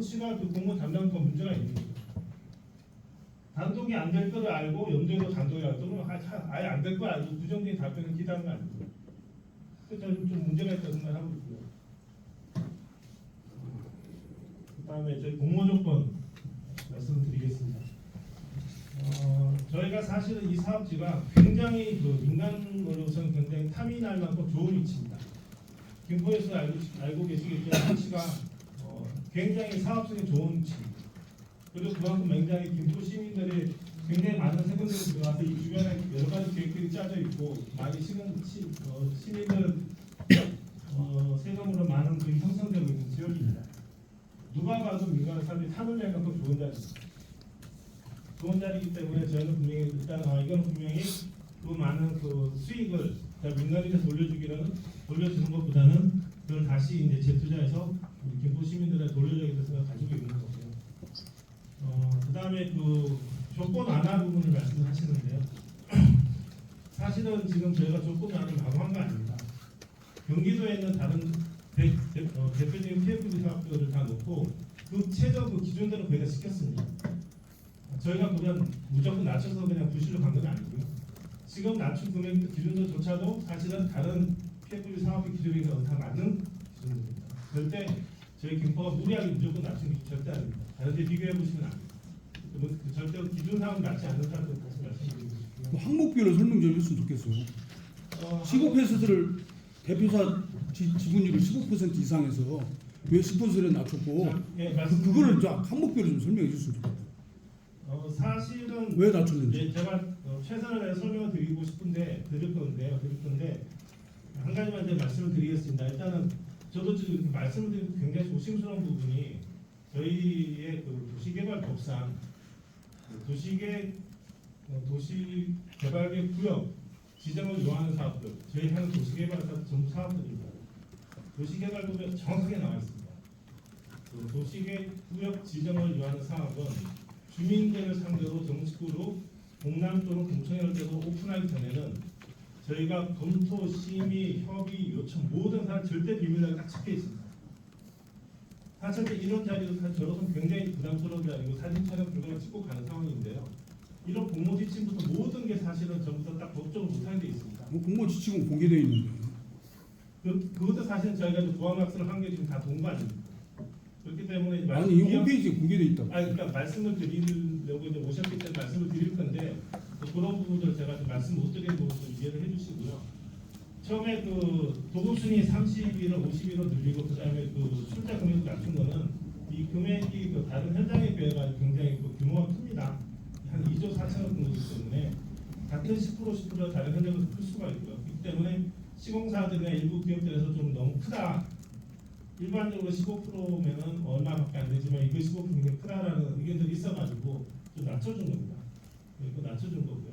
시가 그 공무원 담당과 문제가 있는 거죠. 단독이 안 될 거를 알고 염두에도 단독이라고 그러면 아예 안 될 거 알고 부정적인 답변을 기대하는 거 아닙니까? 그래서 좀 문제가 있다고 생각하고 있고요. 그 다음에 저희 공모 조건 말씀드리겠습니다. 저희가 사실은 이 사업지가 굉장히 그 민간으로서는 굉장히 탐이 날 만큼 좋은 위치입니다. 김포에서 알고 계시겠지만 위치가 굉장히 사업성이 좋은 위치입니다. 그리고 그만큼 굉장히 김포 시민들이 굉장히 많은 세금들이 들어와서 이 주변에 여러 가지 계획들이 짜져 있고 많이 시민들 세금으로 많은 그 형성되고 있는 지역입니다. 누가 봐도 민간 사람들이 탐을 낼 만큼 좋은 자리입니다. 좋은 자리이기 때문에 저희는 분명히 일단 이거는 분명히 그 많은 그 수익을 민간에게 돌려주는 것보다는 그걸 다시 이제 재투자해서 우리 김포 시민들의 돌려주기를 생각 가지고 있는 거고요. 그 다음에 그 조건 완화 부분을 말씀을 하시는데요. 사실은 지금 저희가 조건 완화를 바로 한 거 아닙니다. 경기도에 있는 다른 대표적인 PFD 사업들을 다 놓고 그 최저 그 기준대로 거의 다 시켰습니다. 저희가 그냥 무조건 낮춰서 그냥 부실로 간 건 아니고요. 지금 낮춘 금액 기준도조차도 사실은 다른 PFD 사업의 기준에 다 맞는 기준입니다. 절대 저희 김포가 무리하게 무조건 낮춘 게 절대 아닙니다. 다른 데 비교해 보시면 압니다. 절대 기준 사항은 낮지 않는 사람들 다시 말씀드리고 싶고요. 항목별로 설명 좀 했으면 좋겠어요. 15%를 대표사 지분율을 15% 이상해서 왜 10%를 낮췄고 예, 그거를 좀 항목별로 좀 설명해 주시면 좋겠다. 사실은 왜 낮췄는지. 예, 제가 최선을 다해 설명을 드리고 싶은데 드릴 건데 한 가지만 이제 말씀을 드리겠습니다. 일단은 저도 지금 말씀을 드리는 굉장히 조심스러운 부분이 저희의 그 도시개발법상 도시개발의 구역 지정을 요하는 사업들, 저희 하는 도시개발 사업 전부 사업들입니다. 도시개발법에 정확하게 나와 있습니다. 그 도시구역 지정을 요하는 사업은 주민들을 상대로 정식으로 공람 또는 공청회를 때도 오픈하기 전에는 저희가 검토, 심의, 협의, 요청 모든 사안 절대 비밀하게 딱 적혀 있습니다. 사실 이런 자리도 저로서는 굉장히 부담스러운 자리고 사진 촬영 불가능 찍고 가는 상황인데요. 이런 공모 지침부터 모든 게 사실은 전부 다 딱 법적으로 못하게 돼 있습니다. 공모 지침은 공개되어 있는데. 그것도 사실 저희가 보안학습을 한 게 지금 다 본 거 아닙니까? 그렇기 때문에 아니 이 홈페이지에 공개되어 있다고. 그러니까 말씀을 드리려고 이제 오셨기 때문에 말씀을 드릴 건데 그런 부분들 제가 좀 말씀 못 드린 부분 좀 이해를 해주시고요. 처음에 그 도급순위 30일을 50일로 늘리고 그다음에 그 출자 금액을 낮춘 거는 이 금액이 그 다른 현장에 비해 가지고 굉장히 그 규모가 큽니다. 한 2조 4천억 정도이기 때문에 같은 10% 다른 현장에서 클 수가 있고요. 그렇기 때문에 시공사들이나 일부 기업들에서 좀 너무 크다. 일반적으로 15%면은 얼마밖에 안 되지만 이거 15%는 게 크다라는 의견들이 있어가지고 좀 낮춰준 겁니다. 이거 낮춰준 거고요.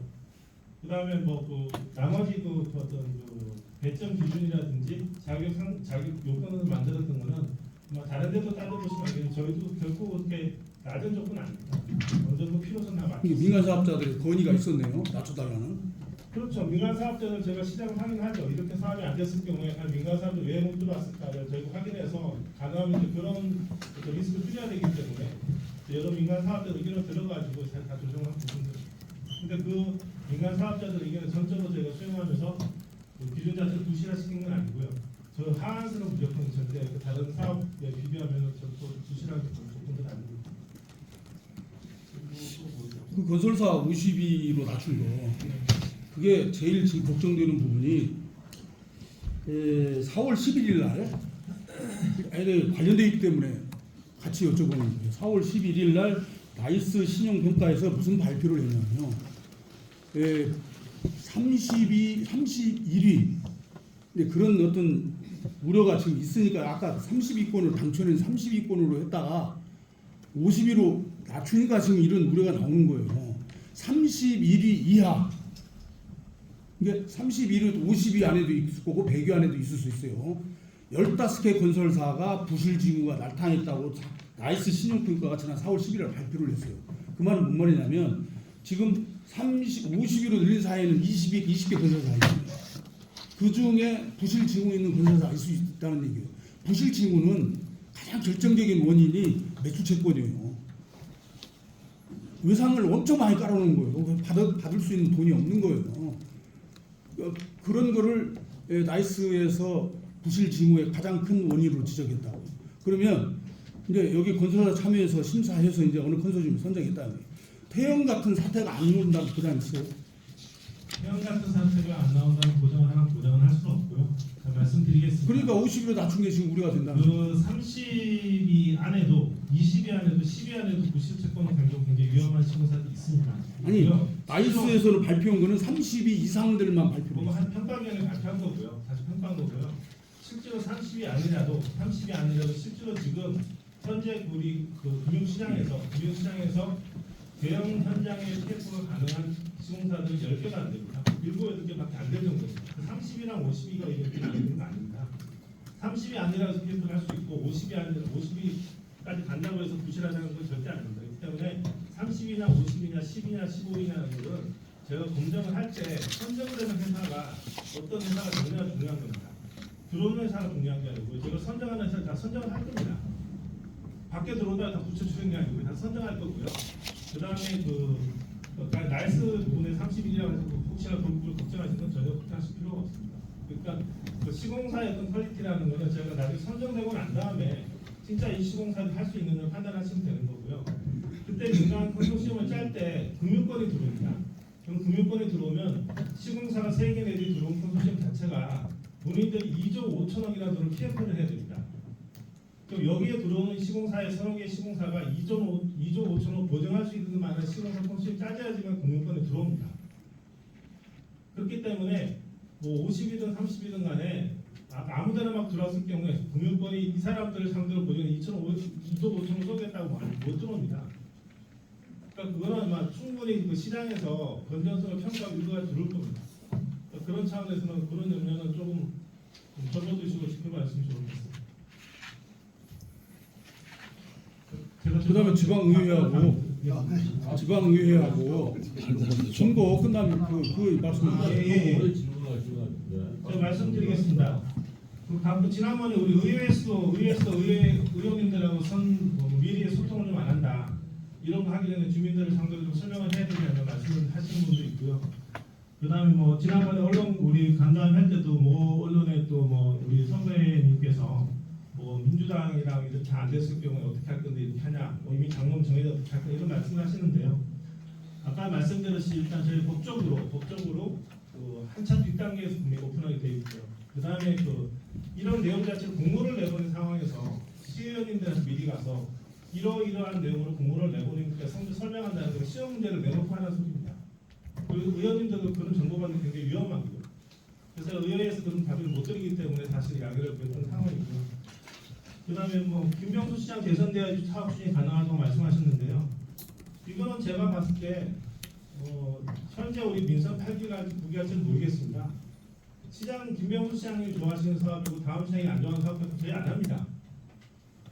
그 다음에 뭐 그 나머지 그 어떤 그 배점 기준이라든지 자격 요건을 만들었던 거는 뭐 다른 데도 따져보시면 알겠지만 저희도 결코 그렇게 낮은 조건은 아닙니다. 어느 정도 필요성 다 맞죠. 민간 사업자들의 건의가 있었네요. 낮춰달라는. 그렇죠. 민간 사업자는 제가 시장을 확인하죠. 이렇게 사업이 안 됐을 경우에 민간 사업자 왜 못 들어왔을까를 저희가 확인해서 가능하면 이제 그런 리스크를 줄여야 되기 때문에 여러 민간 사업자 의견을 들어가지고 다 조정한 부분들. 근데 그 민간 사업자들 의견을 전적으로 저희가 수용하면서 그 기준 자체를 부실화시킨 건 아니고요. 저 하한수는 무조건 절대 그 다른 사업에 비교하면 저도 부실하게 본 조건들 아닙니다. 그 건설사 52로 낮춘 거. 그게 제일 지금 걱정되는 부분이 4월 11일 날 관련돼 있기 때문에 같이 여쭤보는 거예요. 4월 11일 날 나이스 신용평가에서 무슨 발표를 했냐면요. 31위 그런 어떤 우려가 지금 있으니까 아까 32건을 당초에는 32건으로 했다가 50위로 낮추니까 지금 이런 우려가 나오는 거예요. 31위 이하 이게 31위 50위 안에도 있을 거고 100위 안에도 있을 수 있어요. 15개 건설사가 부실지구가 나타났다고 나이스 신용평가가 지난 4월 11일 발표를 했어요. 그 말은 뭔 말이냐면 지금 50위로 늘린 사이에는 20개 건설사가 있습니다. 그 중에 부실지구 있는 건설사가 있을 수 있다는 얘기예요. 부실지구는 가장 결정적인 원인이 매수채권이에요. 외상을 엄청 많이 깔아놓은 거예요. 받을 수 있는 돈이 없는 거예요. 그런 거를 나이스에서 부실 징후의 가장 큰 원인으로 지적했다고. 그러면 이제 여기 건설사 참여해서 심사해서 이제 어느 컨소시엄을 선정했다는 거예요. 태형 같은 사태가 안 나온다는 보장 있어요. 태형 같은 사태가 안 나온다는 보장을 할 수는 없고요. 말씀드리겠습니다. 그러니까 50위로 낮춘 게 지금 우려가 된다는 거예요. 그 30위 안에도 20위 안에도 10위 안에도 부실채권을 굉장히 위험한 시공사들이 있습니다. 아니 나이스에서는 발표한 거는 30위 이상들만 발표를 그거 했어요. 한 평가위원회 발표한 거고요. 다시 평가한 거고요. 실제로 30위 아니라도 실제로 지금 현재 우리 그 금융시장에서 대형 현장의 TF가 가능한 시공사들은 10개가 안 됩니다. 7, 8개밖에 안 될 정도입니다. 30이랑 50위가 이렇게 나뉘는 거 아닙니다. 30이 아니라서 TF를 할 수 있고 50이 아니라 50위까지 간다고 해서 부실하다는 건 절대 아닙니다. 그렇기 때문에 30이나 50이나 10이나 15이냐는 것은 제가 검증을 할 때 선정되는 회사가 어떤 회사가 되느냐가 중요한 겁니다. 들어오는 회사가 중요한 게 아니고 제가 선정하는 회사 다 선정을 할 겁니다. 밖에 들어온다고 다 붙여주는 게 아니고 다 선정할 거고요. 그 다음에 나이스 부분에 31이라고 해서 혹시나 그 부분을 걱정하시는 건 전혀 걱정하실 필요가 없습니다. 그러니까 그 시공사의 어떤 퀄리티라는 거는 제가 나중에 선정되고 난 다음에 진짜 이 시공사를 할 수 있는 걸 판단하시면 되는 거고요. 그때 민간 컨소시엄을 짤 때 금융권이 들어옵니다. 그럼 금융권에 들어오면 시공사가 3개 내지 들어온 컨소시엄 자체가 본인들이 2조 5천억이나 돈을 PF를 해야 됩니다. 그럼 여기에 들어오는 시공사의 서너 개의 시공사가 2조 5천억 보증할 수 있는 만한 시공사 컨소시엄 짜져야지만 금융권에 들어옵니다. 그렇기 때문에 뭐 50이든 30이든 간에 아무데나 막 들어왔을 경우에 금융권이 이 사람들을 상대로 보증해 2조 5천억 쏘겠다고 못 들어옵니다. 그러니까 그거는 아마 충분히 그 시장에서 건전성을 평가하고 이거가 들어올 겁니다. 그러니까 그런 차원에서는 그런 염려는 조금 접어두시고 지켜봤으면 좋겠습니다. 그다음에 지방의회하고 선거 끝나면 그 말씀을 제가 말씀드리겠습니다. 지난번에 우리 의회에서도 의원님들하고 미리 소통을 좀 안 한다. 이런 거 하기 전에 주민들을 상대로 좀 설명을 해야 되냐는 말씀을 하시는 분도 있고요. 그다음에 뭐 지난번에 언론 우리 간담회 할 때도 뭐 언론에 또 뭐 우리 선배님께서 뭐 민주당이랑 이렇게 안 됐을 경우에 어떻게 할 건데 이렇게 하냐, 뭐 이미 장론 정해져 어떻게 할 거냐 이런 말씀을 하시는데요. 아까 말씀드렸듯이 일단 저희 법적으로 그 한참 뒷단계에서 분명히 오픈하게 돼 있고요. 그다음에 이런 내용 자체를 공모를 내보낸 상황에서 시의원님들한테 미리 가서 이러한 내용으로 공모를 내보내니까 설명한다는 건 시험 문제를 내놓고 하는 소리입니다. 그리고 의원님들도 그런 정보받는 게 굉장히 위험하고요. 그래서 의회에서 그런 답변을 못 드리기 때문에 다시 이야기를 드렸던 상황이고요. 그다음에 뭐 김병수 시장 개선돼야지 사업 추진이 가능하다고 말씀하셨는데요. 이거는 제가 봤을 때 현재 우리 민선 8기가 9기할지는 모르겠습니다. 시장 김병수 시장이 좋아하시는 사업이고 다음 시장이 안 좋아하는 사업은 저희 안 합니다.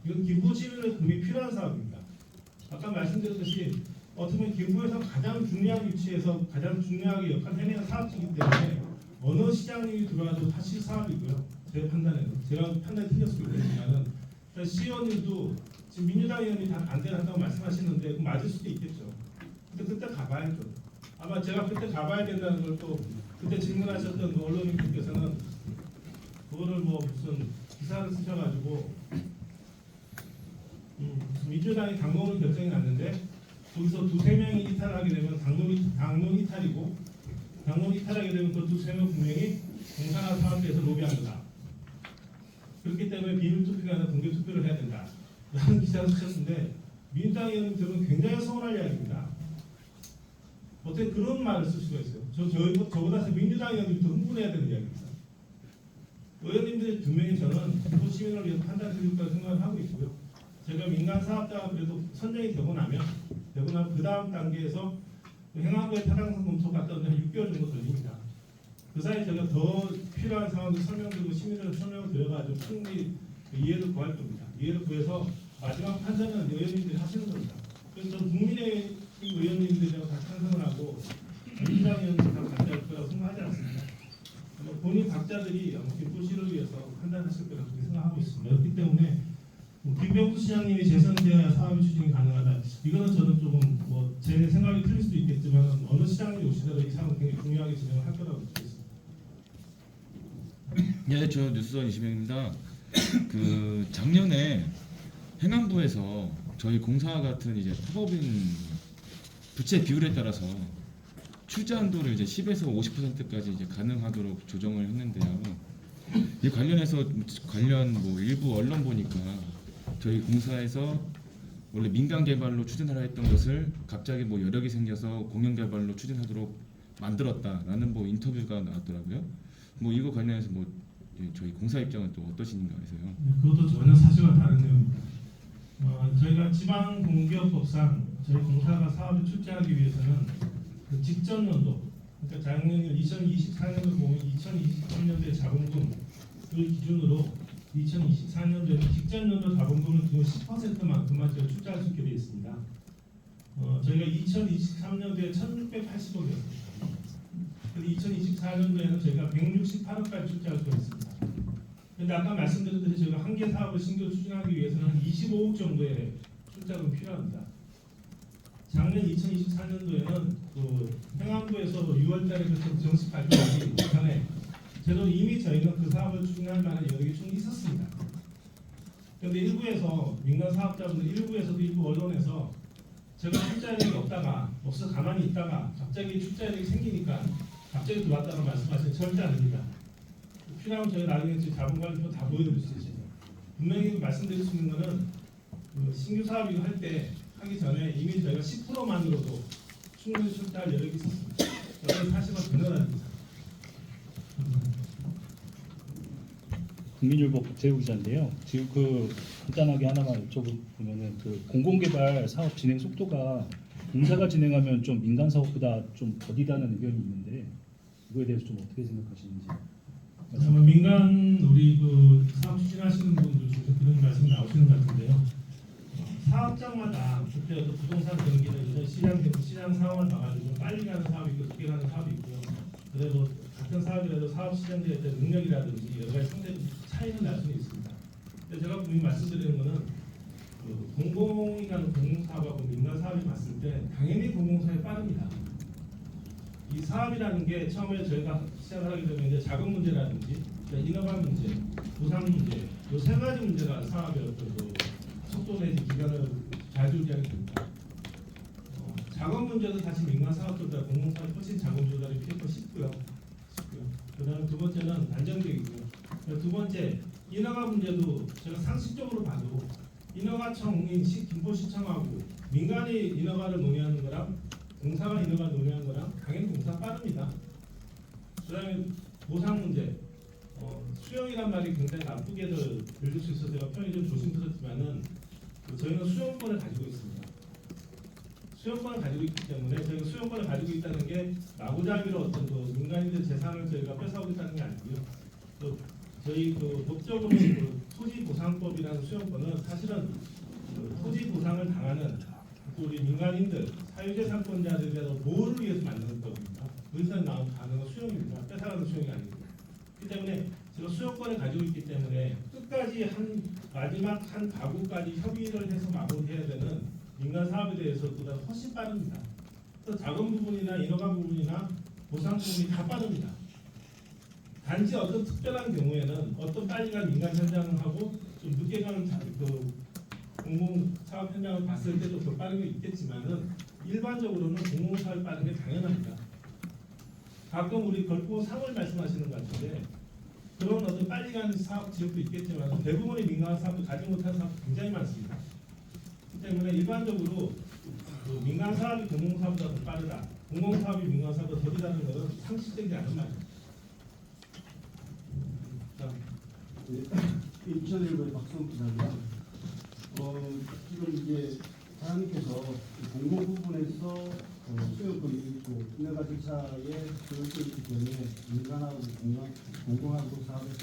이건 기부 시민의 도움이 필요한 사업입니다. 아까 말씀드렸듯이 어떻게 보면 기부에서 가장 중요한 위치에서 가장 중요하게 역할을 해내는 사업이기 때문에 어느 시장님이 들어와도 다시 사업이고요. 제 판단에는 제가 판단이 틀릴 수도 있겠지만은 시의원님도 지금 민주당 의원이 다 반대를 한다고 말씀하시는데 그럼 맞을 수도 있겠죠. 근데 그때 가봐야죠. 아마 제가 그때 가봐야 된다는 걸 또 그때 질문하셨던 그 언론인분께서는 그거를 뭐 무슨 기사를 쓰셔가지고 민주당이 당론을 결정이 났는데 거기서 두세 명이 이탈하게 되면 당론 이탈이고 당론 이탈하게 되면 그 두세 명 분명히 공산화 사업에서 로비한 거다. 그렇기 때문에 비밀 투표가 아니라 공개 투표를 해야 된다. 라는 기사를 쓰셨는데 민주당 의원님들은 굉장히 서운할 이야기입니다. 어떻게 그런 말을 쓸 수가 있어요? 저보다 민주당 의원님이 더 흥분해야 되는 이야기입니다. 의원님들이 분명히 저는 일부 시민을 위해서 판단해 줄 거라고 생각을 하고 있고요. 제가 민간 사업자가 그래도 선정이 되고 나면 그 다음 단계에서 행안부의 타당성 검토 갔다 오면 6개월 정도 걸립니다. 그 사이 제가 더 필요한 상황도 설명드리고 시민들을 설명을 드려가지고 충분히 이해를 구할 겁니다. 이해를 구해서 마지막 판단은 의원님들이 하시는 겁니다. 그래서 저는 국민의힘 의원님들이랑 다 찬성을 하고 민주당 의원들 다 반대할 거라고 생각하지 않습니다. 본인 각자들이 기부시를 위해서 판단하실 거라고 생각하고 있습니다. 그렇기 때문에 김병수 시장님이 재선되어야 사업이 추진이 가능하다. 이거는 저는 조금 제 생각이 틀릴 수도 있겠지만 어느 시장님이 오시더라도 이 사업은 굉장히 중요하게 진행을 할 거라고 믿습니다. 네, 저 뉴스원 이시명입니다. 그 작년에 행안부에서 저희 공사 같은 이제 사법인 부채 비율에 따라서 출자 한도를 이제 10에서 50%까지 이제 가능하도록 조정을 했는데요. 이 관련해서 관련 일부 언론 보니까 저희 공사에서 원래 민간 개발로 추진하라 했던 것을 갑자기 여러 개 생겨서 공영 개발로 추진하도록 만들었다라는 인터뷰가 나왔더라고요. 이거 관련해서 저희 공사 입장은 또 어떠신가 해서요. 그것도 전혀 사실과 다른 내용입니다. 저희가 지방공기업법상 저희 공사가 사업을 출제하기 위해서는 그 직전 연도, 그러니까 작년 2024년도 보면 2023년도의 자본금을 기준으로 2024년도에는 직전 연도 자본금을 기준 10%만큼만 저희가 출자할 수 있게 되어 있습니다. 저희가 2023년도에 1,680억이었습니다. 그런데 2024년도에는 저희가 168억까지 출자할 수가 있습니다. 그런데 아까 말씀드렸듯이 저희가 한 개 사업을 신규 추진하기 위해서는 한 25억 정도의 출자금이 필요합니다. 작년 2024년도에는 그 행안부에서 6월달에 정식 발표하기 전에 저도 이미 저희는 그 사업을 추진할 만한 여력이 충분히 있었습니다. 그런데 일부에서 민간 사업자분들 일부에서도 일부 언론에서 제가 출자력이 없다가 없어 가만히 있다가 갑자기 출자력이 생기니까 갑자기 들어왔다고 말씀하시는 절대 아닙니다. 필요하면 저희 나중에 자본관리표 다 보여드릴 수 있어요. 분명히 말씀드릴 수 있는 거는 그 신규 사업 이거 할 때 하기 전에 이미 저희가 10%만으로도 충분히 출자할 여력이 있었습니다. 저는 사실은 변호사입니다. 국민일보 박재우 기자인데요. 지금 간단하게 하나만 여쭤보면은 공공개발 사업 진행 속도가 공사가 진행하면 좀 민간 사업보다 좀 더디다는 의견이 있는데 이거에 대해서 좀 어떻게 생각하시는지. 아마 민간 우리 사업 추진하시는 분들 중에 그런 말씀 나오시는 것 같은데요. 사업장마다 그때 어떤 부동산 경기는 시장 상황을 봐가지고 좀 빨리 가는 사업이 있고 늦게 가는 사업이 있고요. 그래도 같은 사업이라도 사업 시장들의 어떤 능력이라든지 여러 가지 상대 차이는 날 수는 있습니다. 근데 제가 분명히 말씀드리는 거는 공공이 가는 공공사업하고 민간 사업이 봤을 때 당연히 공공사업이 빠릅니다. 이 사업이라는 게 처음에 저희가 시작을 하게 되면 이제 자금 문제라든지 인허가 문제, 보상 문제 이 세 가지 문제가 사업의 어떤 속도 내지 기간을 좌지우지하게 됩니다. 자금 문제도 사실 민간 사업보다 공공사업이 훨씬 자금 조달이 필요하고 쉽고요. 그다음에 두 번째는 안정적이고요. 두 번째 인허가 문제도 제가 상식적으로 봐도 인허가청이 김포시청하고 민간이 인허가를 논의하는 거랑 공사가 인허가를 논의하는 거랑 당연히 공사가 빠릅니다. 그다음에 보상 문제, 수용이란 말이 굉장히 나쁘게 들릴 수 있어서 제가 표현이 좀 조심스럽지만은 저희는 수용권을 가지고 있습니다. 수용권을 가지고 있기 때문에 저희가 수용권을 가지고 있다는 게 마구잡이로 어떤 민간인들 재산을 저희가 뺏어오겠다는 게 아니고요. 또 저희 법적으로 토지보상법이라는 수용권은 사실은 토지 보상을 당하는 우리 민간인들 사유재산권자들에 대한 보호를 위해서 만드는 법입니다. 의사 나온 단어가 수용입니다. 뺏어가는 수용이 아니고. 그렇기 때문에 제가 수용권을 가지고 있기 때문에 끝까지 마지막 한 가구까지 협의를 해서 마무리해야 되는 민간 사업에 대해서보다 훨씬 빠릅니다. 그래서 자금 부분이나 인허가 부분이나 보상 부분이 다 빠릅니다. 단지 어떤 특별한 경우에는 어떤 빨리 간 민간 현장하고 좀 늦게 가는 공공사업 현장을 봤을 때도 더 빠른 게 있겠지만은 일반적으로는 공공사업이 빠른 게 당연합니다. 가끔 우리 걸고 상을 말씀하시는 것 같은데 그런 어떤 빨리 가는 사업 지역도 있겠지만 대부분의 민간 사업도 가지 못하는 사업도 굉장히 많습니다. 그렇기 때문에 일반적으로 민간 사업이 공공사업보다 더 빠르다, 공공사업이 민간 사업보다 더디다는 것은 상식적이지 않은 말입니다. 인천일보의 박수홍 기자입니다. 지금 이제 사장님께서 공공 부분에서 수용권이 있고 인허가 절차에 수용권이 있기 때문에 민간하고 공공하고 사업에서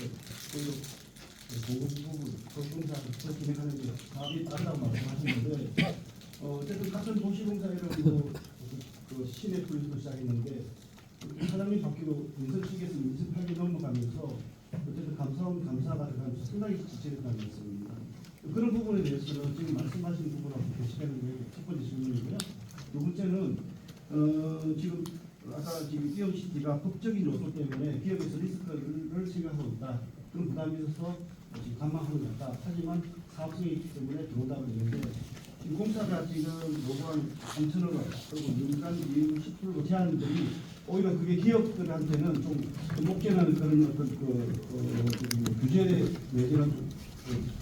공공 부분 소통사를 진행하는 게 사업이 빠르다고 말씀하셨는데 어쨌든 같은 도시공사회로 시내풀도 시작했는데 사장님 바뀌고 민선 측에서 28개 넘어가면서 어쨌든 감사가 들어가면서 상당히 지체됐다는 말씀입니다. 그런 부분에 대해서는 지금 말씀하신 부분하고 대시하는 게 첫 번째 질문이고요. 두 번째는 지금 아까 지금 이온시티가 법적인 요소 때문에 기업에서 리스크를 생각하고 있다. 그런 부담이 있어서 지금 감망하는 것 같다. 하지만 사업성이 있기 때문에 들어온다고 했는데 지금 공사가 지금 요구한 3천억 원 그리고 민간 이익 10% 제한들이 오히려 그게 기업들한테는 좀 목재는 그런 어떤 규제 내지는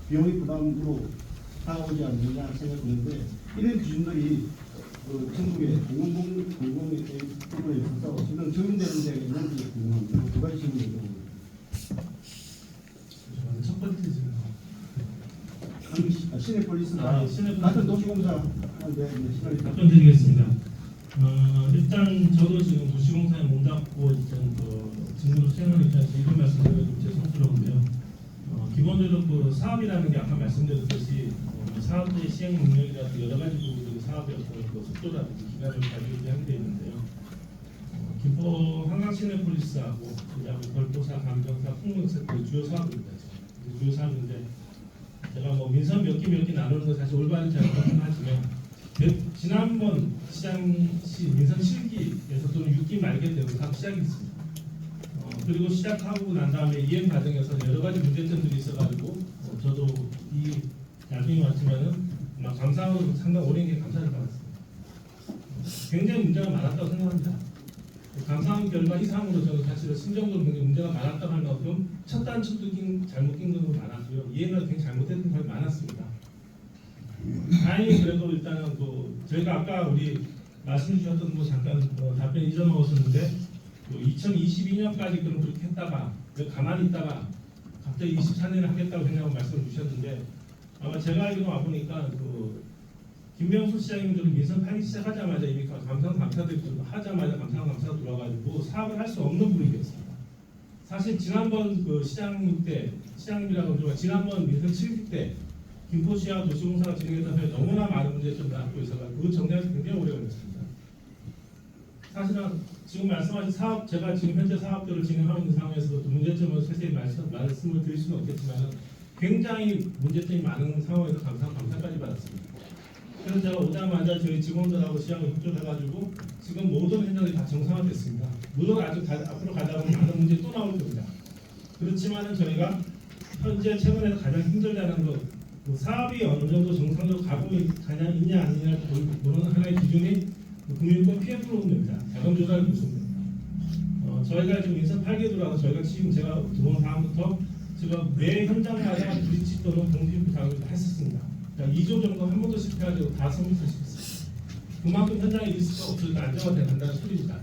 비용의 부담으로 다가오지 않느냐 생각되는데 이런 기준들이 전국의 공공의 부분에 있어서 지금 적용되는 데가 있는지 궁금합니다. 두 가지 질문입니다. 첫 번째 질문. 시내폴리스가 같은 도시공사 하는데 시간이 답변 드리겠습니다. 일단 저도 지금 도시공사에 몸담고 일단 직무를 수행하는 입장에서 이런 말씀드리면 좀 죄송스러운데요. 기본적으로 사업이라는 게 아까 말씀드렸듯이 사업의 시행 능력이라든지 여러 가지 부분들이 사업의 어떤 속도라든지 기간을 좌지우지하게 되어 있는데요. 김포 한강시내폴리스하고 그다음에 걸포사, 감정사, 풍문사 주요 사업입니다. 주요 사업인데 제가 민선 몇 개 나누는 건 사실 올바르지 않다고 하지만 지난번 시장시 민선 7기에서 또는 6기 말게 되고 사업 시작이 있습니다. 그리고 시작하고 난 다음에 이행 과정에서 여러 가지 문제점들이 있어가지고 저도 이 나중에 왔지만은 감사하고 상당히 오랜 게 감사를 받았습니다. 굉장히 문제가 많았다고 생각합니다. 감사한 결과 이상으로 저는 사실은 심정적으로 굉장히 문제가 많았다고 할 만큼 첫 단추도 잘못 낀 것도 많았고요. 이해가 굉장히 잘못된 것이 많았습니다. 다행히 그래도 일단은 저희가 아까 우리 말씀 주셨던 거 잠깐 답변 잊어먹었었는데 2022년까지 그럼 그렇게 했다가 가만히 있다가 갑자기 24년에 하겠다고 생각하고 말씀을 주셨는데 아마 제가 알기로 와보니까 김명수 시장님 좀 민선 팔기 시작하자마자 이미 감사들이 하자마자 감사가 들어와가지고 사업을 할 수 없는 분위기였습니다. 사실 지난번 시장님 때 시장님이라고 하지만 지난번 민선 7기 때 김포시와 도시공사가 진행했던 데 너무나 많은 문제점을 안고 있어서 그 정리하기 굉장히 오래 걸렸습니다. 사실은 지금 말씀하신 사업, 제가 지금 현재 사업들을 진행하고 있는 상황에서도 문제점을 세세히 말씀을 드릴 수는 없겠지만 굉장히 문제점이 많은 상황에서 감사까지 받았습니다. 그래서 제가 오자마자 저희 직원들하고 시장을 협조해가지고 지금 모든 현장이 다 정상화됐습니다. 물론 아직 앞으로 가다 보면 많은 문제 또 나올 겁니다. 그렇지만은 저희가 현재 최근에서 가장 힘들다는 것, 사업이 어느 정도 정상적으로 가고 있냐 아니냐 보는 하나의 기준이 금융권 피해 프로그램입니다. 자금 조달을 보시면 됩니다. 저희가 지금 인선 8개 들어와서 저희가 지금 제가 들어온 다음부터 제가 매 현장마다 브릿지 또는 공기부 작업을 했었습니다. 그러니까 2조 정도 한 번도 실패하고 다 성립시켰습니다. 그만큼 현장에 리스크가 없으니까 안정화돼야 된다는 소리입니다.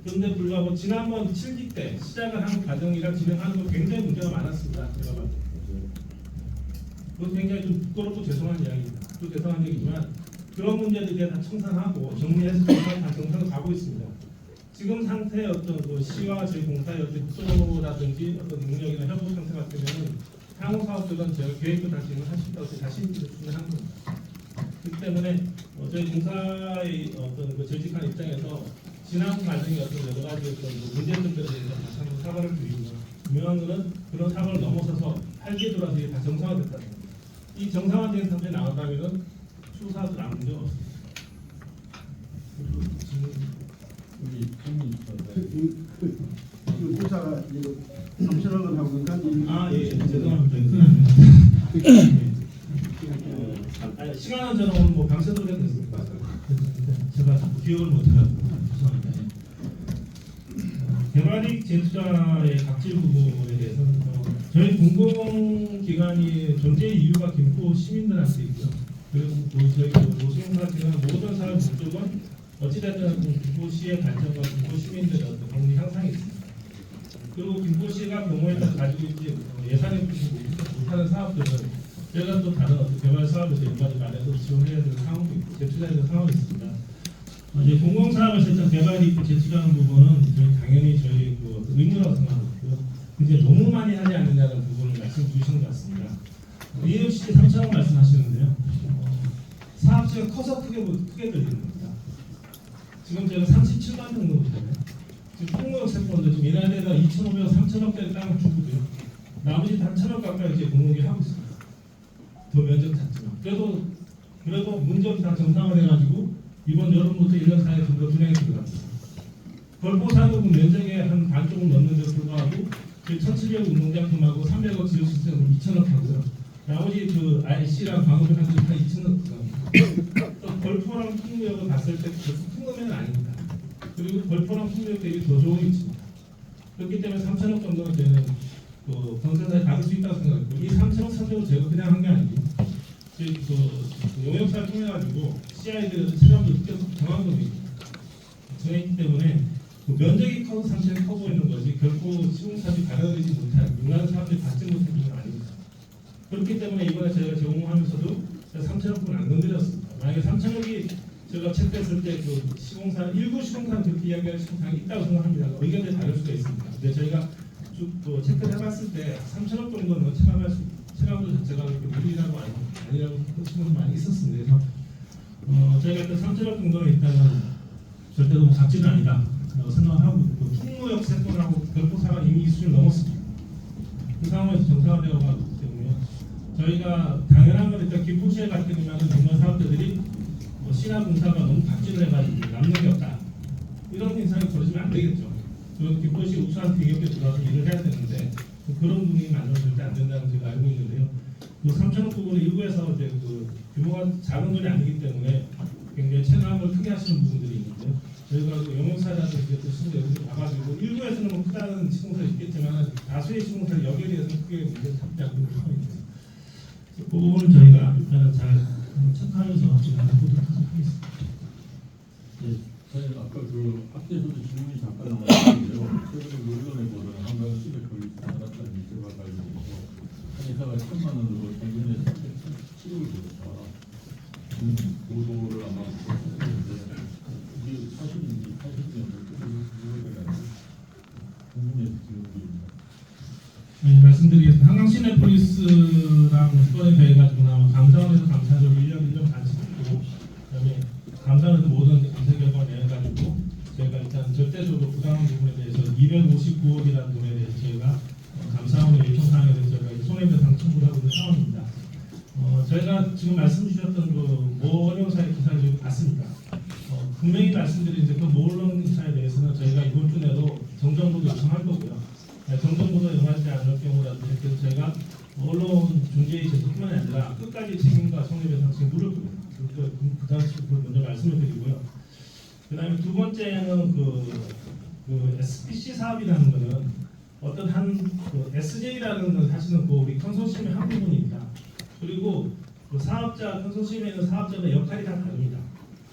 근데 불구하고 지난번 7기 때 시작을 하는 과정이랑 진행하는 건 굉장히 문제가 많았습니다. 제가 봤을 때. 그건 굉장히 좀 부끄럽고 죄송한 이야기입니다. 또 죄송한 얘기지만 그런 문제들에 다 청산하고 정리해서 다 정상으로 가고 있습니다. 지금 상태의 어떤 시와 저희 공사의 어떤 속도라든지 어떤 능력이나 협업 상태 같으면 향후 사업들은 제가 계획도 다 진행할 수 있다고 자신 있게 주장하는 겁니다. 그렇기 때문에 저희 공사의 어떤 절직한 입장에서 지난 과정의 어떤 여러 가지 어떤 문제점들에 대해서 다시 한번 사과를 드리고 분명한 것은 그런 사과를 넘어서서 8개 들어와서 이게 다 정상화됐다는 겁니다. 이 정상화된 상태에 나온다면은 추후 사업들 아무 문제가 없습니다. 그 공사가 이거 3천억을 하고 그러니까 예, 죄송합니다. 시간은 저는 오늘 뭐 밤새도록 했습니다. 제가 기억을 못해가지고 죄송합니다. 개발이익 재투자의 각질 부분에 대해서는 저희 공공기관이 존재의 이유가 김포 시민들한테 있고요. 그리고 저희 노수공사 기관 모든 사업 목적은 어찌됐든 김포시의 발전과 김포 시민들의 어떤 복리 향상이 있습니다. 그리고 김포시가 경우에 따라 가지고 있지 예산이 못하는 사업들은 저희가 또 다른 어떤 개발 사업에서 일반적 안에서 지원해야 되는 상황도 있고 재투자해야 되는 상황이 있습니다. 이제 공공사업에서 일단 개발이 재투자하는 부분은 당연히 저희 의무라고 생각하고 있고요. 이제 너무 많이 하지 않느냐는 부분을 말씀 주신 것 같습니다. 이해욱 씨 3천억 말씀하시는데요. 사업체가 커서 크게 들리는 겁니다. 지금 제가 37만 정도 보잖아요. 지금 통로역 세포인데 지금 이날에다 2,500억, 3천억짜리 땅을 주고요. 나머지 다 1,000억 가까이 이제 공공이 하고 있습니다. 더 면적 작지만 그래도 문제없이 다 정상화돼가지고 이번 여름부터 1년 사이에 좀 분양이 들어갑니다. 걸포사도 면적의 한 반쪽은 넘는데도 불구하고 1,700억 운동장품하고 300억 지역 시스템은 2,000억 하고요. 나머지 IC랑 광업을 한 2,000억 들어갑니다. 또 걸포랑 풍무역을 봤을 때 큰 금액은 아닙니다. 그리고 걸포랑 풍무역 대비 더 좋은 위치입니다. 그렇기 때문에 3,000억 정도는 저희는 건설사에 받을 수 있다고 생각했고 이 3,000억 사정을 제가 그냥 한 게 아니고 저희 용역사를 통해가지고 CI들에서 체감도 느껴서 정한 겁니다. 정했기 때문에 면적이 커서 3,000이 커 보이는 거지 결코 시공사업이 가능하지 못한 민간 사업들이 받지 못한 건 아닙니다. 그렇기 때문에 이번에 저희가 제공하면서도 3,000억은 안 건드렸습니다. 만약에 3,000억이 제가 체크했을 때 시공사 일부 시공사는 그렇게 이야기하는 시공사가 있다고 생각합니다. 의견이 다를 수가 있습니다. 근데 저희가 쭉 체크를 해봤을 때 3,000억 정도는 체감도 자체가 그렇게 무리라고 아니라고 친구도 많이 있었습니다. 그래서 저희가 일단 3,000억 정도는 일단은 절대로 작지는 아니다 생각하고 풍무역 세권하고 결포사가 이미 이 수준을 넘었습니다. 그 상황에서 정상화되어 가기 때문에 저희가 당연한 건 일단 김포시에 갈 때는 민간 사업자들이 신화공사가 너무 갑질을 해가지고 남는 게 없다 이런 인상이 벌어지면 안 되겠죠. 그럼 김포시 우수한 대기업에 들어와서 일을 해야 되는데 그런 분위기 만들어서 절대 안 된다는 제가 알고 있는데요. 3,000억 부분은 일부에서 이제 규모가 작은 돈이 아니기 때문에 굉장히 체감을 크게 하시는 부분들이 있는데요. 저희가 그 영역사라는 시공사들이 와가지고 일부에서는 뭐 크다는 시공사가 있겠지만 다수의 시공사는 여기에 대해서는 크게 문제를 삼지 않고 있는 상황입니다. 그 부분을 저희가 일단은 잘 체크하면서 지금 보도록 하겠습니다. 네, 사실 아까 그 앞에서도 질문이 잠깐 나왔는데요. 최근에 언론에 보도는 한강 시대 건립 받았다는 뉴스가 발견돼서 한 회사가 1,000만 원으로 대근에 337억을 벌었다. 보도를 아마 보셨는데 이게 사실인지 사실인지 모르겠어요. 궁금해서 질문드립니다. 네, 말씀드리겠습니다. 한강 시내폴리스랑 수원에 대해가지고 아마 감사원에서 감사적으로 1년 반 찍고 그다음에 감사원에서 모든 감사 결과를 내가지고 저희가 일단 절대적으로 부당한 부분에 대해서 259억이라는 돈에 대해서 저희가 감사원의 요청사항에 대해서 저희가 손해배상 청구를 하고 있는 상황입니다. 저희가 지금 말씀 주셨던 그모 언론사의 기사를 지금 봤습니다. 분명히 말씀드린 그 모 언론사에 대해서는 저희가 이번 주 내로 정정보도 요청할 거고요. 정정보도 응하지 않을 경우라도 그래서 저희가 언론 중재의 제소뿐만 아니라 끝까지 책임과 손해배상 책임을 물을 겁니다. 그 당시 먼저 말씀을 드리고요. 그다음에 두 번째는 그 SPC 사업이라는 것은 어떤 그 SJ라는 건 사실은 그 우리 컨소시엄의 한 부분입니다. 그리고 그 사업자 컨소시엄에 있는 사업자의 역할이 다 다릅니다.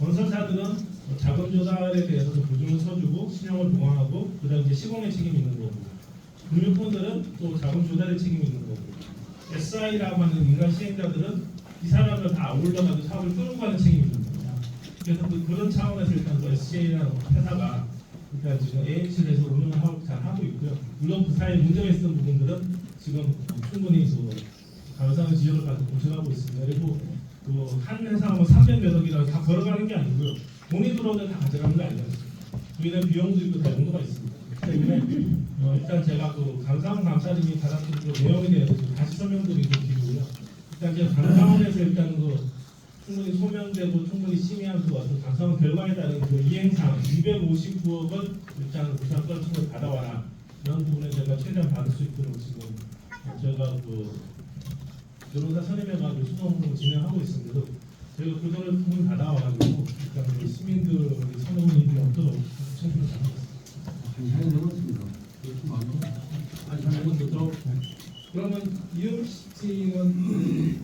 건설사들은 자금 조달에 대해서도 보증을 서주고 신용을 보강하고 그다음 이제 시공의 책임이 있는 거고 금융권들은 또 자금 조달의 책임이 있는 거고 SI라고 하는 민간 시행자들은 이 사람을 다 어울러가지고 사업을 끌고 가는 책임이 있는 겁니다. 그래서 그런 차원에서 일단 그 SJ라는 회사가 일단 지금 AH에서 운영을 잘 하고 있고요. 물론 그 사이에 문제가 있었던 부분들은 지금 충분히 감사원 지적을 받고 고쳐가고 있습니다. 그리고 그 한 회사가 300몇 억이라고 다 걸어가는 게 아니고요. 돈이 들어오면 다 가져가는 게 아니에요. 저희는 비용도 있고 다 용도가 있습니다. 그렇기 때문에 일단 제가 그 감사원 감사님이 받았던 그 내용에 대해서 다시 설명드리고 드리고요. 일단 제가 감사원에서 일단 충분히 소명되고 충분히 심의한 그 어떤 감사원 결과에 따른 그 이행사항 259억을 일단 우선권 청구를 받아와라. 이런 부분에 제가 최대한 받을 수 있도록 지금 제가 변호사 선임해 가지고 수동으로 진행하고 있습니다. 저희가 그 돈을 충분히 받아와가지고 일단 시민들의 선호인이 없도록 청구를 잘하겠습니다. 잘 넘었습니다. 아니 잘 넘었죠. 그러면 이영식 씨는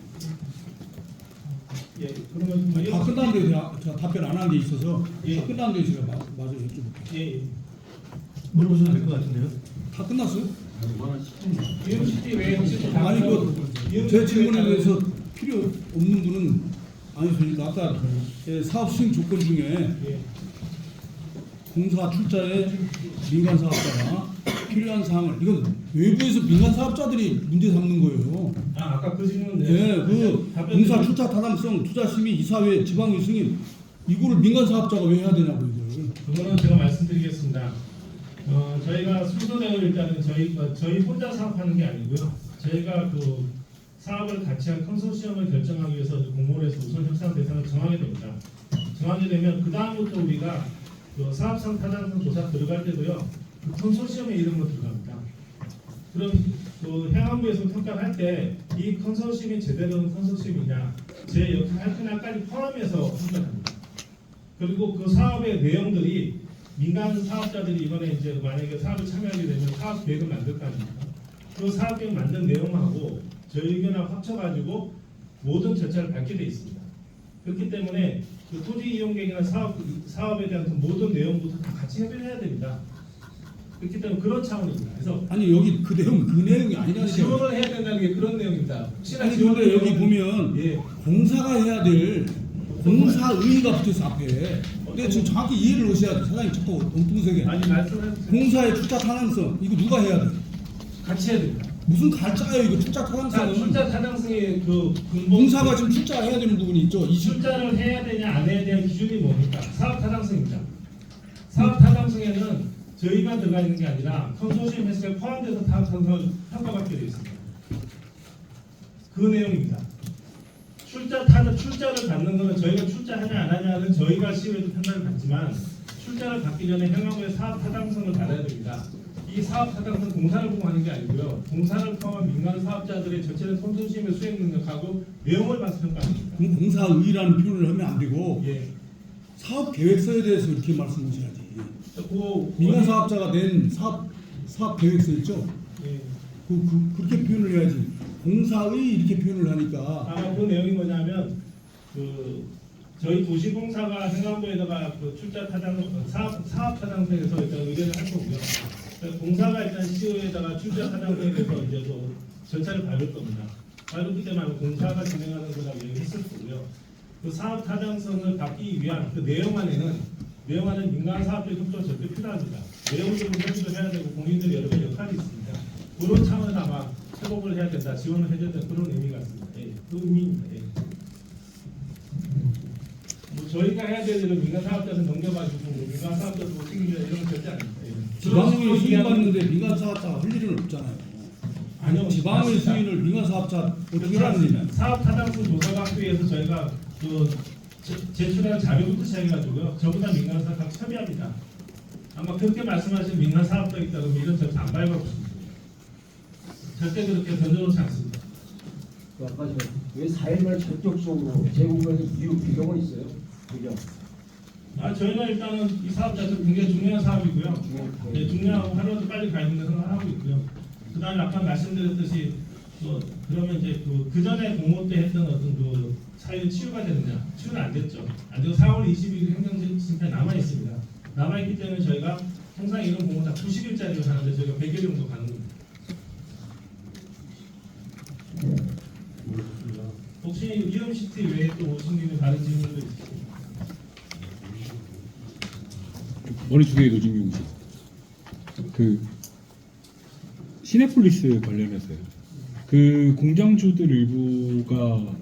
예 그러면 다 끝났는데 제가 답변 안 한 게 있어서 예. 다 끝났는데 제가 마저 여쭤볼게요. 예 물어보시면 될 것 같은데요. 다 끝났어요? 이영식 씨 외에 혹시 또 아니 제 질문에 다른 대해서 필요 없는 분은 아니시니까 아까 사업 수행 조건 중에 예. 공사 출자에 민간 사업자가 필요한 사항을 이건 외부에서 민간 사업자들이 문제 삼는 거예요. 아까 그 질문 예, 그 공사 출자 타당성, 투자 심의, 이사회, 지방의 승인 이거를 민간 사업자가 왜 해야 되냐고 이걸. 그거는 제가 말씀드리겠습니다. 저희가 순서대로 일단은 저희 혼자 사업하는 게 아니고요. 저희가 그 사업을 같이 한 컨소시엄을 결정하기 위해서 공모를 해서 우선 협상 대상을 정하게 됩니다. 정하게 되면 그 다음부터 우리가 그 사업상 타당성 조사 들어갈 때도요. 그 컨소시엄의 이름으로 들어갑니다. 그럼 그 행안부에서 평가를 할 때 이 컨소시엄이 제대로 된 컨소시엄이냐, 제 역할 할 거냐까지 포함해서 평가합니다. 그리고 그 사업의 내용들이 민간 사업자들이 이번에 이제 만약에 사업을 참여하게 되면 사업 계획을 만들 거 아닙니까? 그 사업 계획 만든 내용하고 저희 의견하고 합쳐가지고 모든 절차를 밟게 돼 있습니다. 그렇기 때문에 그 토지 이용 계획이나 사업에 대한 그 모든 내용부터 다 같이 협의를 해야 됩니다. 그렇기 때문에 그런 차원입니다. 그래서 아니 여기 그 내용이 아니라니까. 지원을 해야 된다는 게 그런 내용입니다. 혹시나 아니 근데 여기 보면 예. 공사가 해야 될 공사의가 붙어있어 앞에. 근데 지금 정확히 이해를 하셔야 돼. 사장님 자꾸 엉뚱세게. 아니 말씀하세요. 공사의 출자 타당성 이거 누가 해야 돼? 같이 해야 됩니다. 무슨 갈짜예요 이거 출자 자, 타당성은? 출자 타당성의 그 근본 공사가 지금 출자해야 되는 부분이 있죠. 출자를 해야 되냐 안 해야 되냐 기준이 뭡니까? 사업 타당성입니다. 사업 타당성에는 저희만 들어가 있는 게 아니라 컨소시엄 회사가 포함돼서 타당성을 평가받게 되어 있습니다. 그 내용입니다. 출자를 받는 것은 저희가 출자하냐 안 하냐는 저희가 시의회도 판단을 받지만 출자를 받기 전에 행안부의 사업 타당성을 받아야 됩니다. 이 사업 타당성 공사를 보고 하는 게 아니고요. 공사를 포함한 민간 사업자들의 전체적 컨소시엄의 수행 능력하고 내용을 봐서 평가합니다. 그럼 공사의라는 표현을 하면 안 되고 예. 사업 계획서에 대해서 이렇게 말씀하셔야지. 그 민간 사업자가 낸 사업 계획서 있죠? 예. 그렇게 표현을 해야지. 공사의 이렇게 표현을 하니까 아마 그 내용이 뭐냐면 저희 도시공사가 행안부에다가 출자 타당 사업 타당성에서 일단 의뢰를 할 거고요. 공사가 일단 시의회에다가 출자 타당성에 대해서 이제 또 절차를 밟을 겁니다. 밟았기 때문에 공사가 진행하는 거라고 얘기했을 거고요. 그 사업 타당성을 받기 위한 그 내용안에는 민간 사업적 협조가 절대 필요합니다. 내용적으로 협조도 해야 되고 공인들이 여러 가지 역할이 있습니다. 그런 차원에서 아마 협업을 해야 된다, 지원을 해줘야 된다 그런 의미가 있습니다. 예, 그 의미입니다. 예. 뭐 저희가 해야 될 일은 민간 사업자한테 넘겨가지고 민간 사업자도 뭐 책임져야 이런 건 절대 아닙니다. 예. 지방의 수익 받는데 민간 사업자가 할 일은 없잖아요. 아니요, 지방의 맞습니다. 수익을 민간 사업자 어떻게 하느냐. 사업 타당성 조사 받기 위해서 저희가 제출한 자료부터 시작해가지고요. 전부 다 민간 사업과 협의합니다. 아마 그렇게 말씀하신 민간 사업자 있다 그러면 이런 절대 안 밟아보십니다. 절대 그렇게 던져놓지 않습니다. 그 아까 왜 4일만 전격적으로 제공해서 규정은 있어요? 규정. 저희는 일단은 이 사업 자체가 굉장히 중요한 사업이고요. 네, 중요하고 하루라도 빨리 가야 된다고 생각하고 있고요. 그 다음에 아까 말씀드렸듯이 그러면 이제 그 전에 공모 때 했던 어떤 그 사유 치유가 되느냐? 치유는 안 됐죠. 안 되고 4월 22일 행정심판 남아 있습니다. 남아 있기 때문에 저희가 항상 이런 공모 다 90일짜리로 하는데 저희가 100일 정도 가는 겁니다. 혹시 이음시티 외에 또 오신 김에 다른 질문도 있으세요? 머리 두 개의 노진경 씨. 그 시네폴리스 관련해서요. 그 공장주들 일부가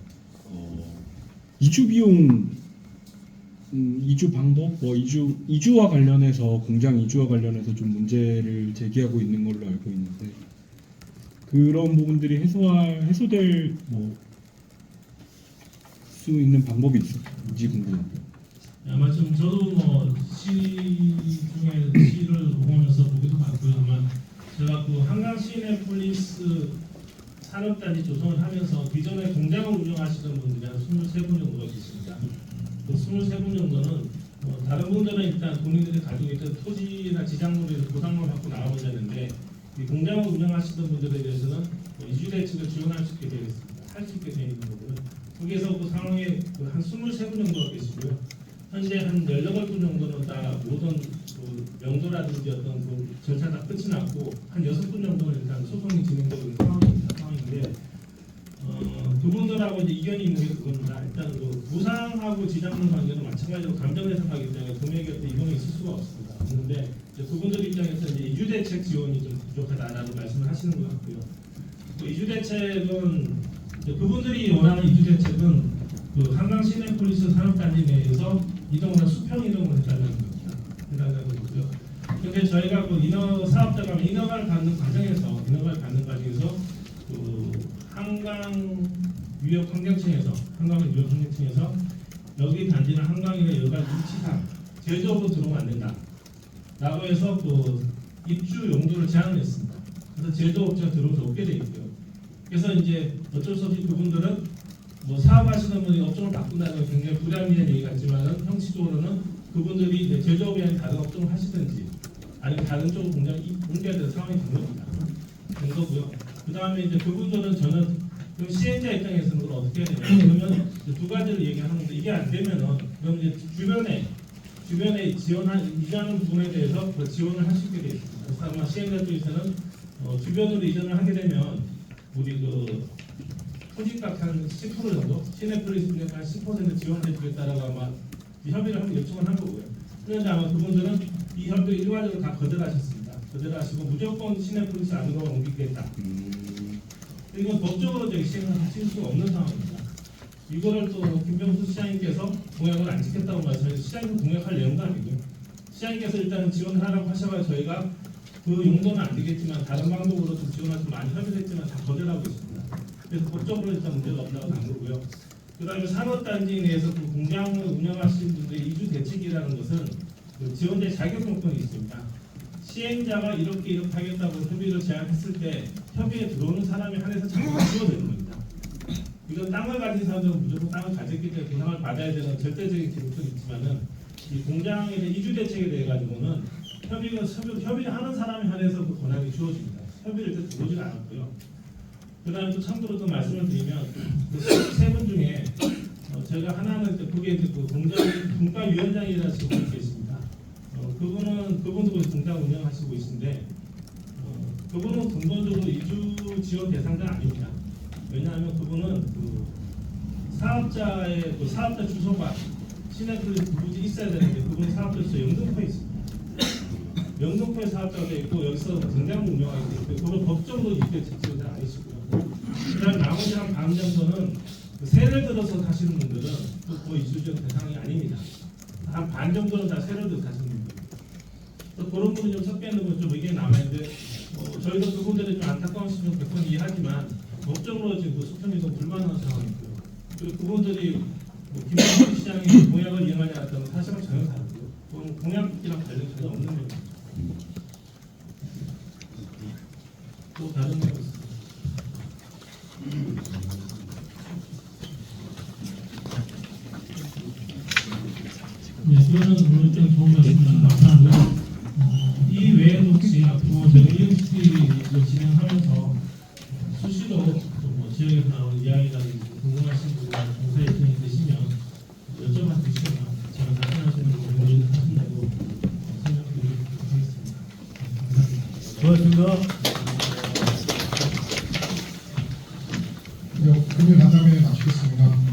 이주 비용, 이주 방법, 뭐 이주와 관련해서 공장 이주와 관련해서 좀 문제를 제기하고 있는 걸로 알고 있는데 그런 부분들이 해소될 수 있는 방법이 있을지 궁금합니다. 아마 좀 저도 시 중에 시를 보면서 보기도 많고요. 아마 제가 그 한강 시내폴리스 산업단지 조성을 하면서 기존에 공장을 운영하시던 분들이 한 23분 정도가 계십니다. 그 23분 정도는 다른 분들은 일단 본인들이 가지고 있던 토지나 지장물에서 보상을 받고 나가보자는데 이 공장을 운영하시던 분들에 대해서는 이주 대책을 지원할 수 있게 되어 있습니다. 할 수 있게 되어 있는 거고요. 거기에서 그 상황에 한 23분 정도가 계시고요. 현재 한 18분 정도는 다 모든 그 명도라든지 어떤 그 절차 다 끝이 났고 한 6분 정도는 일단 소송이 진행되고 있는 상황인데 그분들하고 이제 이견이 있는 게 그겁니다. 일단 그 부상하고 지장물 관계는 마찬가지로 감정해석하기 때문에 금액에 어떤 이동이 있을 수가 없습니다. 그런데 그분들 입장에서 이제 이주대책 지원이 좀 부족하다라고 말씀을 하시는 것 같고요. 그 이주대책은 그분들이 원하는 이주대책은 그 한강 시내폴리스 산업단지 내에서 이동을 수평 이동을 했다는 겁니다. 해당되는 거고요. 그런데 저희가 그 인허 사업자가 인허가를 받는 과정에서 그 한강 위협 환경청에서 여기 단지는 한강이나 여러 가지 위치상 제조업으로 들어오면 안 된다. 라고 해서 그 입주 용도를 제한했습니다. 그래서 제조업체가 들어올 수 없게 돼 있고요. 그래서 이제 어쩔 수 없이 그분들은 사업하시는 분이 업종을 바꾼다는 건 굉장히 부담이한 얘기 같지만은 형식적으로는 그분들이 이제 제조업이 아닌 다른 업종을 하시든지 아니면 다른 쪽 공장이 옮겨야 되는 상황이 된 겁니다. 된 거고요. 그 다음에 이제 그분들은 저는 그럼 시행자 입장에서는 그걸 어떻게 해야 되냐? 그러면 두 가지를 얘기하는 건데 이게 안 되면은 그럼 이제 주변에 이전하는 부분에 대해서 지원을 할 수 있게 되어 있습니다. 그래서 아마 시행자 쪽에서는 주변으로 이전을 하게 되면 우리 그 토지값 한 10% 정도, 시내폴리스 분양 한 10% 지원해 주겠다라고 아마 협의를 하고 요청을 한 거고요. 그런데 아마 그분들은 이 협의 일괄적으로 다 거절하셨습니다. 거절하시고 무조건 시내폴리스 안으로 옮기겠다. 이건 법적으로 시행을 하실 수가 없는 상황입니다. 이거를 또 김병수 시장님께서 공약을 안 지켰다고 말씀해서 시장님 공약할 내용도 아니고요. 시장님께서 일단은 지원을 하라고 하셔야 저희가 그 용도는 안 되겠지만 다른 방법으로 좀 지원할 수 많이 협의를 했지만 다 거절하고 있습니다. 그래서 법적으로 일단 문제가 없다고 난 거고요. 그 다음에 산업단지 내에서 그 공장을 운영하시는 분들의 이주 대책이라는 것은 그 지원자의 자격 요건이 있습니다. 시행자가 이렇게 하겠다고 협의를 제안했을 때 협의에 들어오는 사람에 한해서 자격이 주어지는 겁니다. 이건 땅을 가진 사람들은 무조건 땅을 가졌기 때문에 그 땅을 받아야 되는 절대적인 기록은 있지만은 이 공장에 대한 이주 대책에 대해 가지고는 협의하는 사람에 한해서 그 권한이 주어집니다. 협의를 일단 들어오질 않았고요. 그다음에 또 참고로 또 말씀을 드리면 그 세 분 중에 제가 하나는 그게 그 공장 분과위원장이라는 분이 계십니다. 그분도 그 공장 운영하시고 있는데 그분은 근본적으로 이주 지원 대상자 아닙니다. 왜냐하면 그분은 그 사업자의 그 사업자 주소가 시내区부부지 있어야 되는데 그분 사업자 주소 영등포에 있습니다. 영등포에 사업자가 돼 있고 여기서 등장부 운영하고 있고 그건 법적으로 이게 직책은 아니시고요. 그다음 나머지 한 반 정도는 그 세를 들어서 사시는 분들은 또 이주 지원 대상이 아닙니다. 한 반 정도는 다 세를 들어서 사시는 분들. 또 그런 분이 좀 섞여 있는 건 좀 의견이 남아있는데 저희도 그분들의 좀 안타까운 심정 100번 이해하지만 법적으로 지금 그 소통에서 불만하는 상황이고요. 그리고 그분들이 김현수 시장이 공약을 이행하지 않았다는 사실은 전혀 다르고요. 그건 공약이랑 관련이 전혀 없는 겁니다. 또 다른 거 있습니다. 네, 그러면 오늘 좀 좋은 말씀 감사하고요. 이 외에도 혹시 앞으로 저희 EMC를 진행하면서 수시로 뭐 지역에서 나오는 이야기라든지 궁금하신 부분 공사 입장이 되시면 여쭤봐 주시면 제가 답변하시는 거 고민을 하신다고 설명드리도록 하겠습니다. 감사합니다. 고맙습니다. 금일 간담회 마치겠습니다.